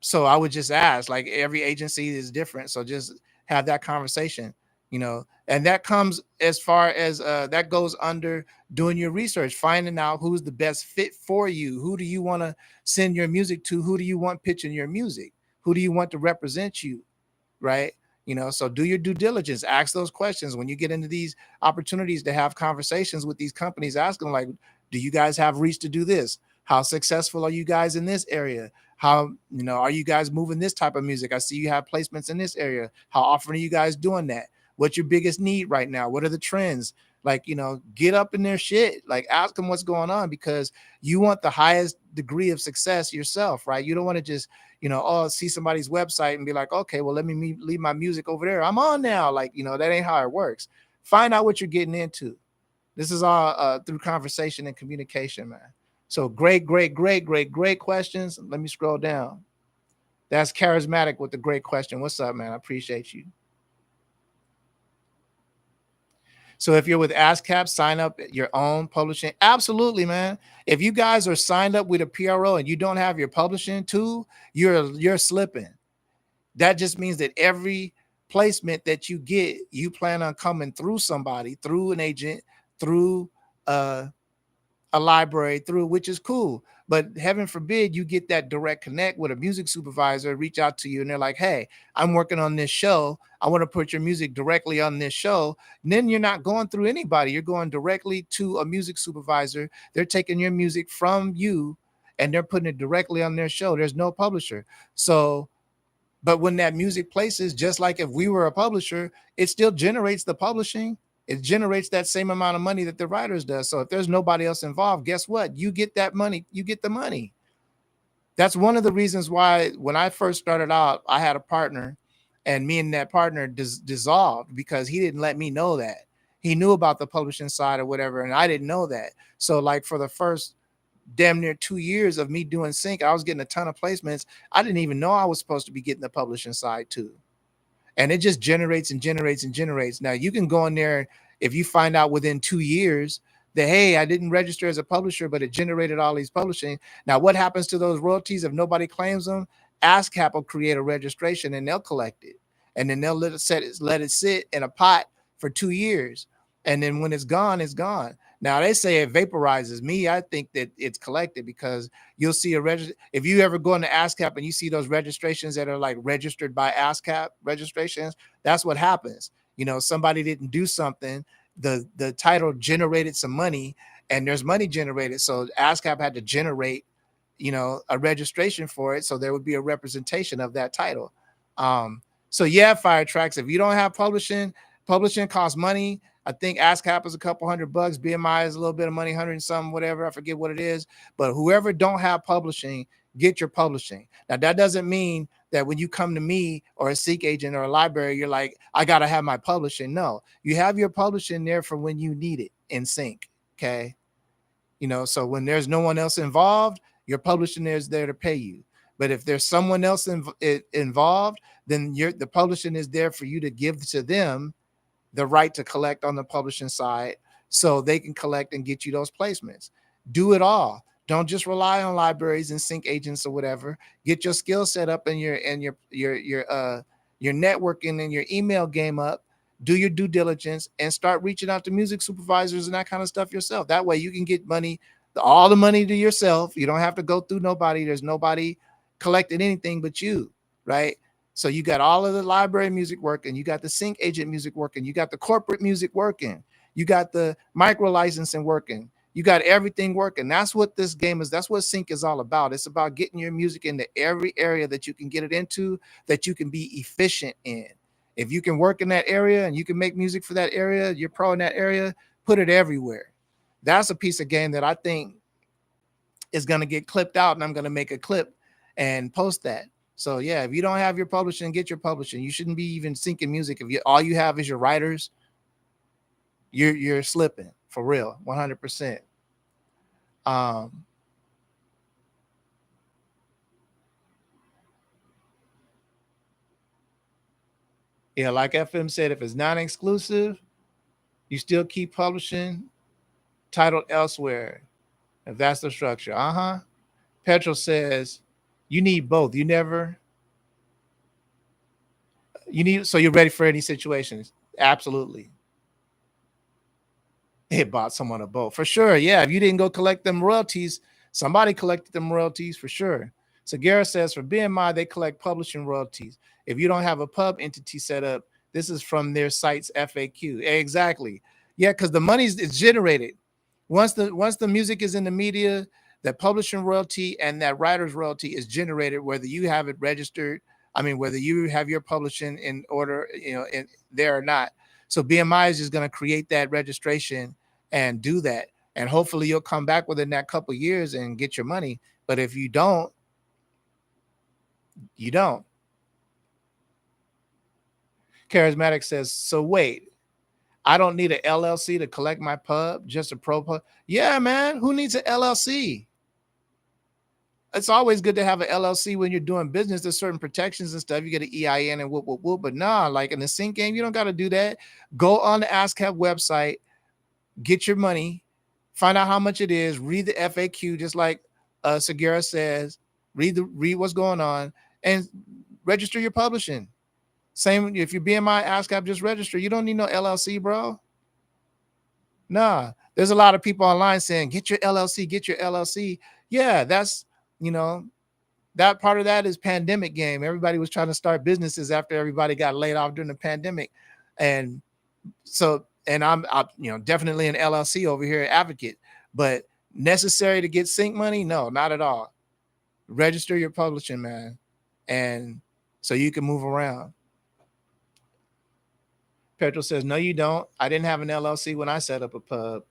So I would just ask, like, every agency is different. So just have that conversation, and that comes as far as that goes under doing your research, finding out who's the best fit for you. Who do you want to send your music to? Who do you want pitching your music? Who do you want to represent you? Right. So do your due diligence, ask those questions when you get into these opportunities to have conversations with these companies. Ask them, like, do you guys have reach to do this? How successful are you guys in this area? How, are you guys moving this type of music? I see you have placements in this area. How often are you guys doing that? What's your biggest need right now? What are the trends? Like, get up in their shit. Like, ask them what's going on, because you want the highest degree of success yourself, right? You don't want to just, see somebody's website and be like, okay, well, let me leave my music over there. I'm on now. Like, that ain't how it works. Find out what you're getting into. This is all through conversation and communication, man. So great questions. Let me scroll down. That's charismatic with the great question. What's up, man? I appreciate you. So if you're with ASCAP, sign up your own publishing. Absolutely, man. If you guys are signed up with a PRO and you don't have your publishing tool, you're slipping. That just means that every placement that you get, you plan on coming through somebody, through an agent, through a library, through, which is cool. But heaven forbid you get that direct connect with a music supervisor, reach out to you and they're like, hey, I'm working on this show. I want to put your music directly on this show. And then you're not going through anybody. You're going directly to a music supervisor. They're taking your music from you and they're putting it directly on their show. There's no publisher. So, but when that music places, just like if we were a publisher, it still generates the publishing. It generates that same amount of money that the writers does. So if there's nobody else involved, guess what? You get that money. You get the money. That's one of the reasons why when I first started out, I had a partner and me and that partner dissolved because he didn't let me know that. He knew about the publishing side or whatever, and I didn't know that. So like for the first damn near 2 years of me doing sync, I was getting a ton of placements. I didn't even know I was supposed to be getting the publishing side too. And it just generates and generates and generates. Now you can go in there if you find out within 2 years that, hey, I didn't register as a publisher, but it generated all these publishing. Now, what happens to those royalties if nobody claims them? ASCAP will create a registration and they'll collect it. And then they'll let it sit in a pot for 2 years. And then when it's gone, it's gone. Now they say it vaporizes. Me, I think that it's collected because you'll see a register. If you ever go into ASCAP and you see those registrations that are like registered by ASCAP registrations, that's what happens. Somebody didn't do something. The title generated some money, and there's money generated. So ASCAP had to generate, a registration for it, so there would be a representation of that title. So yeah, Firetracks. If you don't have publishing costs money. I think ASCAP is a couple $100. BMI is a little bit of money, 100 and something, whatever. I forget what it is. But whoever don't have publishing, get your publishing. Now, that doesn't mean that when you come to me or a Seek agent or a library, you're like, I got to have my publishing. No, you have your publishing there for when you need it in sync. Okay. So when there's no one else involved, your publishing is there to pay you. But if there's someone else involved, then the publishing is there for you to give to them the right to collect on the publishing side so they can collect and get you those placements. Do it all. Don't just rely on libraries and sync agents or whatever. Get your skill set up and your networking and your email game up. Do your due diligence and start reaching out to music supervisors and that kind of stuff yourself. That way you can get all the money to yourself. You don't have to go through nobody. There's nobody collecting anything but you, right? So you got all of the library music working, you got the sync agent music working, you got the corporate music working, you got the micro licensing working, you got everything working. That's what this game is. That's what sync is all about. It's about getting your music into every area that you can get it into, that you can be efficient in. If you can work in that area and you can make music for that area, you're pro in that area, put it everywhere. That's a piece of game that I think is going to get clipped out, and I'm going to make a clip and post that. So yeah, if you don't have your publishing, get your publishing. You shouldn't be even syncing music. If all you have is your writers, you're slipping for real, 100%. Yeah, like FM said, if it's non-exclusive, you still keep publishing titled elsewhere. If that's the structure. Petrol says you need both. So you're ready for any situations. Absolutely. It bought someone a boat for sure. Yeah. If you didn't go collect them royalties, somebody collected them royalties for sure. So Garrett says for BMI, they collect publishing royalties. If you don't have a pub entity set up, this is from their site's FAQ. Exactly. Yeah, because the money is generated. Once the music is in the media, that publishing royalty and that writer's royalty is generated, whether you have it registered. I mean, whether you have your publishing in order, in there or not. So BMI is just going to create that registration and do that. And hopefully you'll come back within that couple years and get your money. But if you don't, you don't. Charismatic says, so wait, I don't need an LLC to collect my pub, just a pro pub. Yeah, man, who needs an LLC? It's always good to have an LLC when you're doing business. There's certain protections and stuff. You get an EIN and whoop, whoop, whoop. But nah, like in the sync game, you don't got to do that. Go on the ASCAP website, get your money, find out how much it is, read the FAQ, just like Segura says, read what's going on, and register your publishing. Same if you're BMI ASCAP, just register. You don't need no LLC, bro. Nah, there's a lot of people online saying, get your LLC, get your LLC. Yeah, that's, you know, that part of that is pandemic game. Everybody was trying to start businesses after everybody got laid off during the pandemic. And so, and I'm definitely an LLC over here advocate, but necessary to get sync money? No, not at all. Register your publishing, man. And so you can move around. Petro says, no, you don't. I didn't have an LLC when I set up a pub.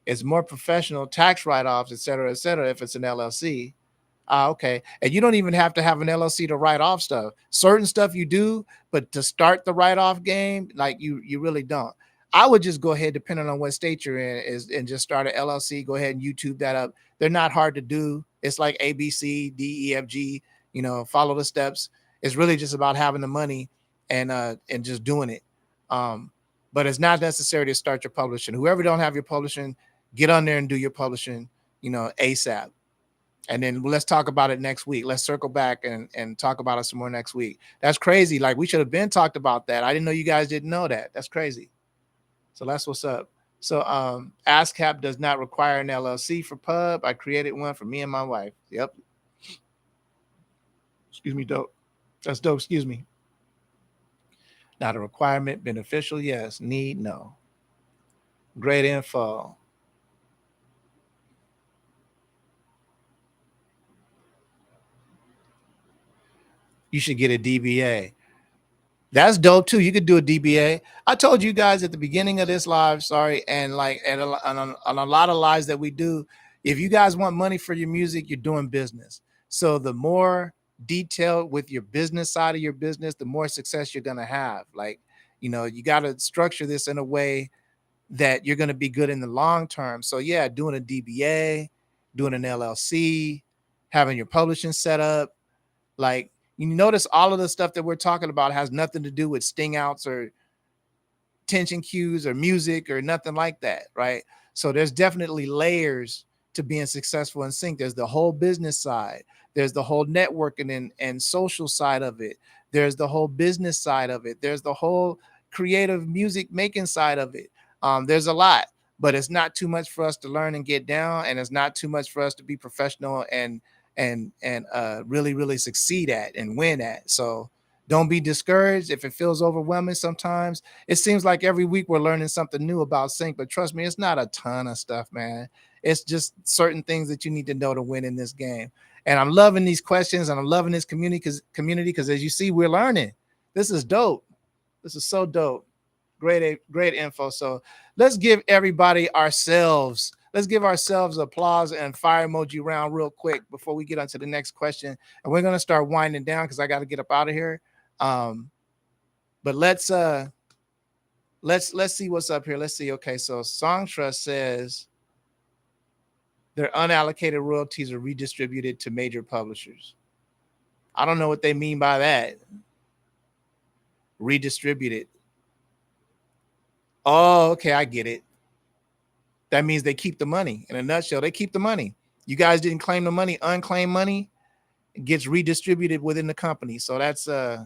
It's more professional, tax write-offs, et cetera, if it's an LLC. Okay. And you don't even have to have an LLC to write off stuff. Certain stuff you do, but to start the write-off game, like you really don't. I would just go ahead, depending on what state you're in, and just start an LLC. Go ahead and YouTube that up. They're not hard to do. It's like A, B, C, D, E, F, G, follow the steps. It's really just about having the money and just doing it. But it's not necessary to start your publishing. Whoever don't have your publishing, get on there and do your publishing, ASAP. And then let's talk about it next week. Let's circle back and talk about it some more next week. That's crazy. Like, we should have been talked about that. I didn't know you guys didn't know that. That's crazy. So that's what's up. So ASCAP does not require an LLC for pub. I created one for me and my wife. Yep. Excuse me, dope. That's dope. Excuse me. Not a requirement. Beneficial, yes. Need, no. Great info. You should get a DBA. That's dope too. You could do a DBA. I told you guys at the beginning of this live, sorry, and like on a lot of lives that we do, if you guys want money for your music, you're doing business. So the more detailed with your business side of your business, the more success you're gonna have. Like, you got to structure this in a way that you're gonna be good in the long term. So yeah, doing a DBA, doing an LLC, having your publishing set up, like. You notice all of the stuff that we're talking about has nothing to do with sting outs or tension cues or music or nothing like that, right? So there's definitely layers to being successful in sync. There's the whole business side. There's the whole networking and social side of it. There's the whole business side of it. There's the whole creative music making side of it. There's a lot, but it's not too much for us to learn and get down, and it's not too much for us to be professional and really, really succeed at and win at. So don't be discouraged if it feels overwhelming sometimes. It seems like every week we're learning something new about sync, but trust me, it's not a ton of stuff, man. It's just certain things that you need to know to win in this game. And I'm loving these questions, and I'm loving this community because as you see, we're learning. This is dope. This is so dope. Great info. So let's give ourselves applause and fire emoji round real quick before we get on to the next question. And we're going to start winding down because I got to get up out of here. But let's see what's up here. Let's see. Okay, so Song Trust says their unallocated royalties are redistributed to major publishers. I don't know what they mean by that. Redistributed. Oh, okay, I get it. That means they keep the money. In a nutshell, they keep the money. You guys didn't claim the money. Unclaimed money gets redistributed within the company. So that's I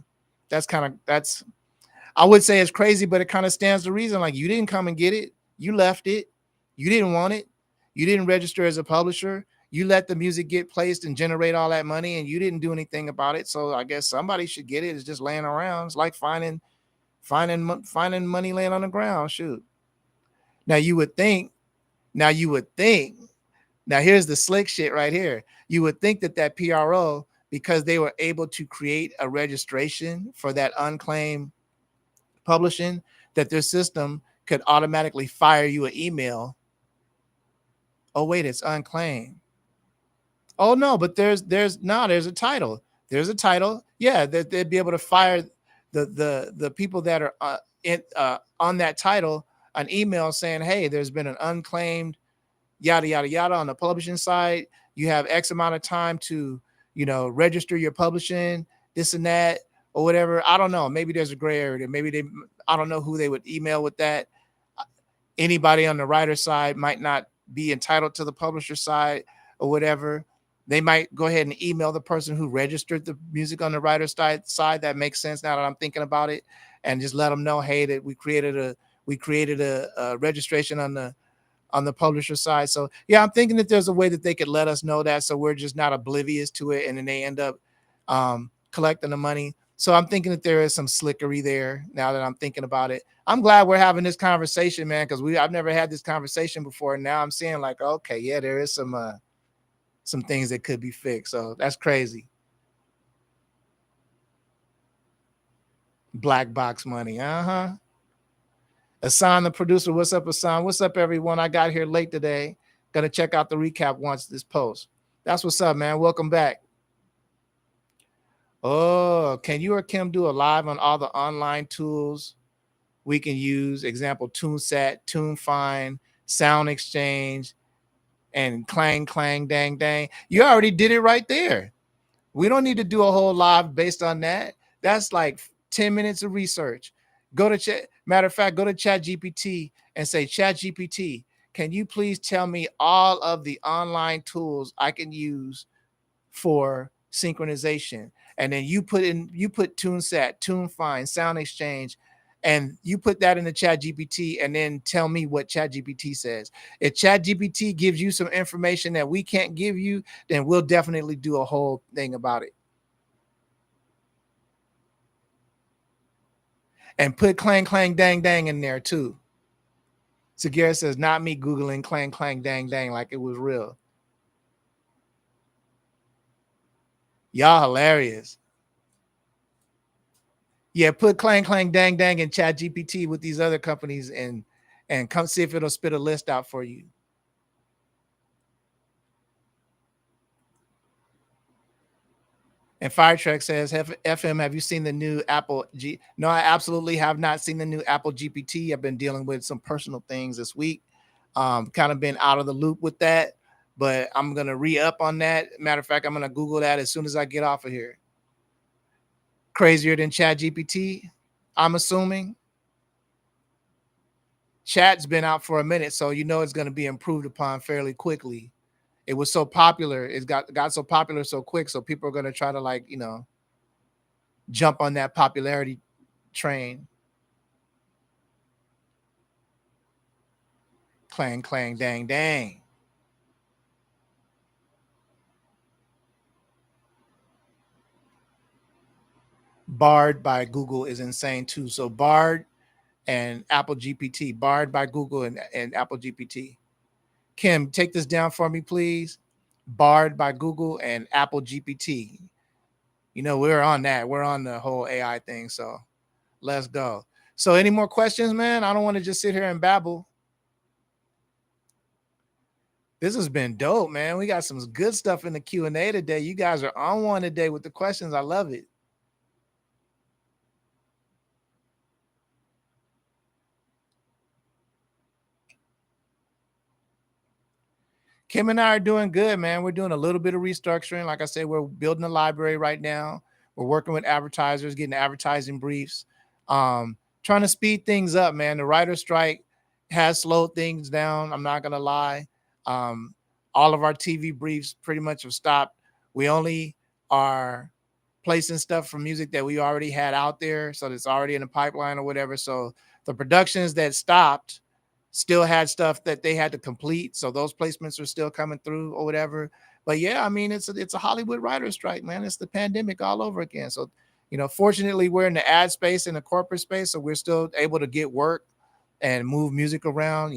would say it's crazy, but it kind of stands to reason. Like, you didn't come and get it. You left it. You didn't want it. You didn't register as a publisher. You let the music get placed and generate all that money, and you didn't do anything about it. So I guess somebody should get it. It's just laying around. It's like finding money laying on the ground. Shoot. Now you would think. Now here's the slick shit right here. You would think that PRO, because they were able to create a registration for that unclaimed publishing, that their system could automatically fire you an email. Oh wait, it's unclaimed. Oh no, but there's a title. There's a title. Yeah, they'd be able to fire the people that are on that title an email saying, hey, there's been an unclaimed yada yada yada on the publishing side. You have X amount of time to, register your publishing, this and that, or whatever. I don't know. Maybe there's a gray area. I don't know who they would email with that. Anybody on the writer side might not be entitled to the publisher side or whatever. They might go ahead and email the person who registered the music on the writer side. That makes sense now that I'm thinking about it, and just let them know, hey, that we created a registration on the publisher side. So yeah, I'm thinking that there's a way that they could let us know that, so we're just not oblivious to it, and then they end up collecting the money. So I'm thinking that there is some slickery there now that I'm thinking about it. I'm glad we're having this conversation, man, because I've never had this conversation before. And now I'm seeing like, okay, yeah, there is some things that could be fixed. So that's crazy. Black box money. Uh-huh. Asan, the producer. What's up, Asan? What's up, everyone? I got here late today. Gonna check out the recap once this post. That's what's up, man. Welcome back. Oh, can you or Kim do a live on all the online tools we can use? Example, TuneSet, TuneFind, Sound Exchange, and Clang Clang Dang Dang. You already did it right there. We don't need to do a whole live based on that. That's like 10 minutes of research. Matter of fact, go to ChatGPT and say, ChatGPT, can you please tell me all of the online tools I can use for synchronization? And then you put TuneSet, TuneFind, Sound Exchange, and you put that in the ChatGPT, and then tell me what ChatGPT says. If ChatGPT gives you some information that we can't give you, then we'll definitely do a whole thing about it. And put Clang Clang Dang Dang in there too. Segura says, not me Googling Clang Clang Dang Dang like it was real. Y'all hilarious. Yeah, put Clang Clang Dang Dang in ChatGPT with these other companies and come see if it'll spit a list out for you. And Firetrack says, FM, have you seen the new Apple G? No, I absolutely have not seen the new Apple GPT. I've been dealing with some personal things this week. Kind of been out of the loop with that, but I'm going to re-up on that. Matter of fact, I'm going to Google that as soon as I get off of here. Crazier than ChatGPT, I'm assuming. Chat's been out for a minute, so it's going to be improved upon fairly quickly. It was so popular, it got so popular so quick, so people are going to try to jump on that popularity train. Clang clang dang dang. Bard by Google is insane too. So Bard and Apple GPT, Bard by Google and Apple GPT. Kim, take this down for me, please. Bard by Google and Apple GPT. We're on that. We're on the whole AI thing. So let's go. So any more questions, man? I don't want to just sit here and babble. This has been dope, man. We got some good stuff in the Q&A today. You guys are on one today with the questions. I love it. Kim and I are doing good, man. We're doing a little bit of restructuring. Like I said, we're building a library right now. We're working with advertisers, getting advertising briefs, trying to speed things up, man. The writer strike has slowed things down. I'm not going to lie. All of our TV briefs pretty much have stopped. We only are placing stuff from music that we already had out there. So that's already in the pipeline or whatever. So the productions that stopped still had stuff that they had to complete. So those placements are still coming through or whatever. But yeah, I mean, it's a Hollywood writer's strike, man. It's the pandemic all over again. So, fortunately we're in the ad space and the corporate space. So we're still able to get work and move music around,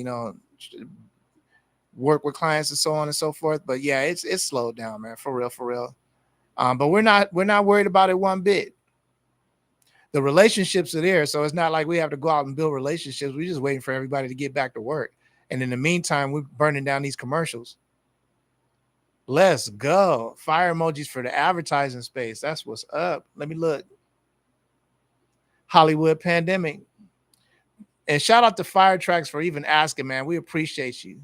work with clients and so on and so forth. But yeah, it's slowed down, man, for real. But we're not worried about it one bit. the relationships are there. So it's not like we have to go out and build relationships. We're just waiting for everybody to get back to work. And in the meantime, we're burning down these commercials. Let's go. Fire emojis for the advertising space. That's what's up. Let me look. Hollywood pandemic. And shout out to Fire Tracks for even asking, man. We appreciate you.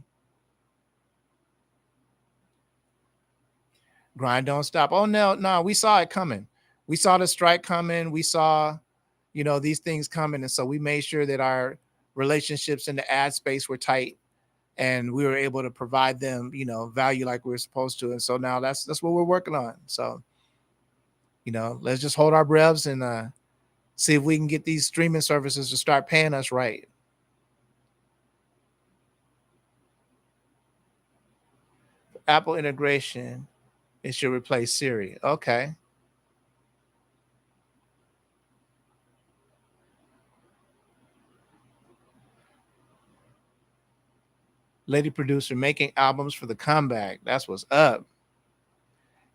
Grind don't stop. Oh no, we saw it coming. We saw the strike coming. We saw, these things coming. And so we made sure that our relationships in the ad space were tight and we were able to provide them, value like we were supposed to. And so now that's what we're working on. So, let's just hold our breaths and see if we can get these streaming services to start paying us right. Apple integration, it should replace Siri. Okay. Lady producer making albums for the comeback. That's what's up.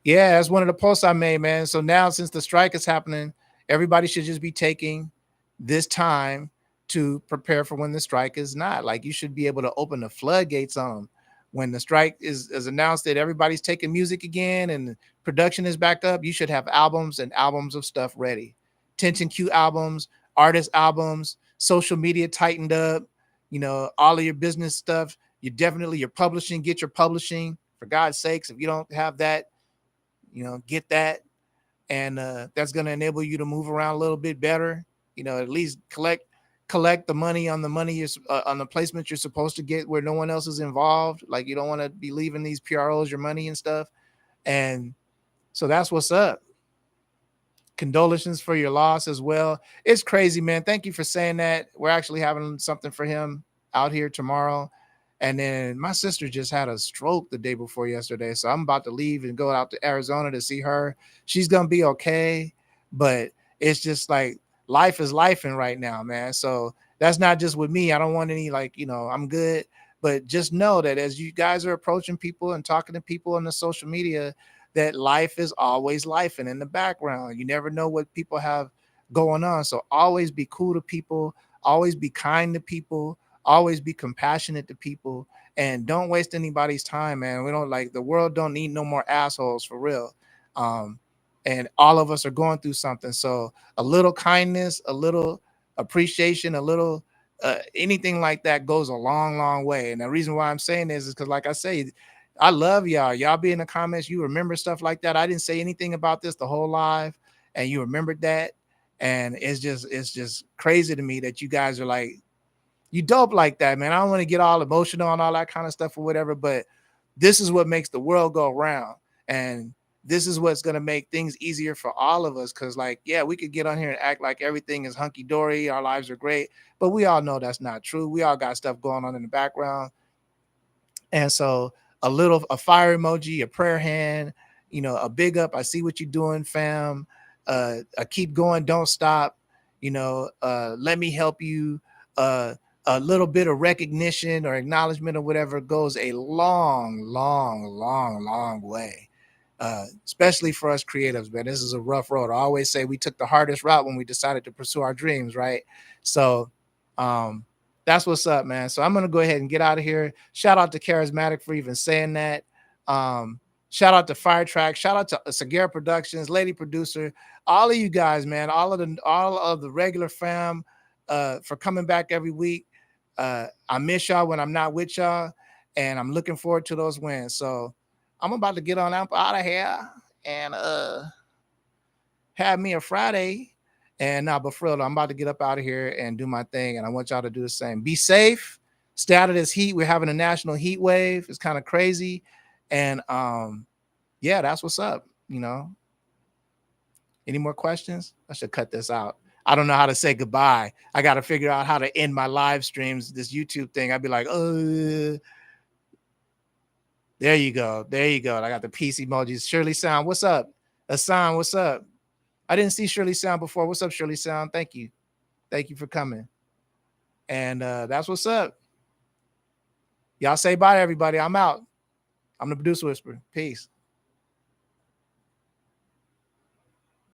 Yeah, that's one of the posts I made, man. So now, since the strike is happening, everybody should just be taking this time to prepare for when the strike is not. Like, you should be able to open the floodgates on them. When the strike is announced that everybody's taking music again and production is back up, you should have albums and albums of stuff ready. Tension Q albums, artist albums, social media tightened up, all of your business stuff. Your publishing, get your publishing. For God's sakes, if you don't have that, get that. And that's going to enable you to move around a little bit better, at least collect the money on the on the placements you're supposed to get where no one else is involved. Like, you don't want to be leaving these PROs your money and stuff. And so that's what's up. Condolences for your loss as well. It's crazy, man. Thank you for saying that. We're actually having something for him out here tomorrow. And then my sister just had a stroke the day before yesterday. So I'm about to leave and go out to Arizona to see her. She's going to be okay. But it's just like life is lifing right now, man. So that's not just with me. I don't want any, I'm good. But just know that as you guys are approaching people and talking to people on the social media, that life is always lifing in the background. You never know what people have going on. So always be cool to people. Always be kind to people. Always be compassionate to people, and don't waste anybody's time, man. We don't the world don't need no more assholes, for real. And all of us are going through something. So a little kindness, a little appreciation, a little anything like that goes a long, long way. And the reason why I'm saying this is because, like I say, I love y'all. Y'all be in the comments. You remember stuff like that. I didn't say anything about this the whole live, and you remembered that. And it's just crazy to me that you guys are like, you dope like that, man. I don't want to get all emotional and all that kind of stuff or whatever, but this is what makes the world go round. And this is what's going to make things easier for all of us. Cause yeah, we could get on here and act like everything is hunky dory. Our lives are great, but we all know that's not true. We all got stuff going on in the background. And so a fire emoji, a prayer hand, a big up. I see what you're doing, fam. A keep going. Don't stop. Let me help you. A little bit of recognition or acknowledgement or whatever goes a long, long, long, long way. Especially for us creatives, man. This is a rough road. I always say we took the hardest route when we decided to pursue our dreams, right? So that's what's up, man. So I'm gonna go ahead and get out of here. Shout out to Charismatic for even saying that. Shout out to Firetrack. Shout out to Sagara Productions, Lady Producer, all of you guys, man. All of the regular fam for coming back every week. I miss y'all when I'm not with y'all, and I'm looking forward to those wins. So I'm about to get on out of here and have me a Friday. And now, but for real, I'm about to get up out of here and do my thing. And I want y'all to do the same. Be safe. Stay out of this heat. We're having a national heat wave. It's kind of crazy. And yeah, that's what's up. Any more questions? I should cut this out. I don't know how to say goodbye. I got to figure out how to end my live streams, this YouTube thing. I'd be like, oh, there you go. There you go. I got the peace emojis. Shirley Sound, what's up? Hassan, what's up? I didn't see Shirley Sound before. What's up, Shirley Sound? Thank you. Thank you for coming. And that's what's up. Y'all say bye to everybody. I'm out. I'm the Producer Whisperer. Peace.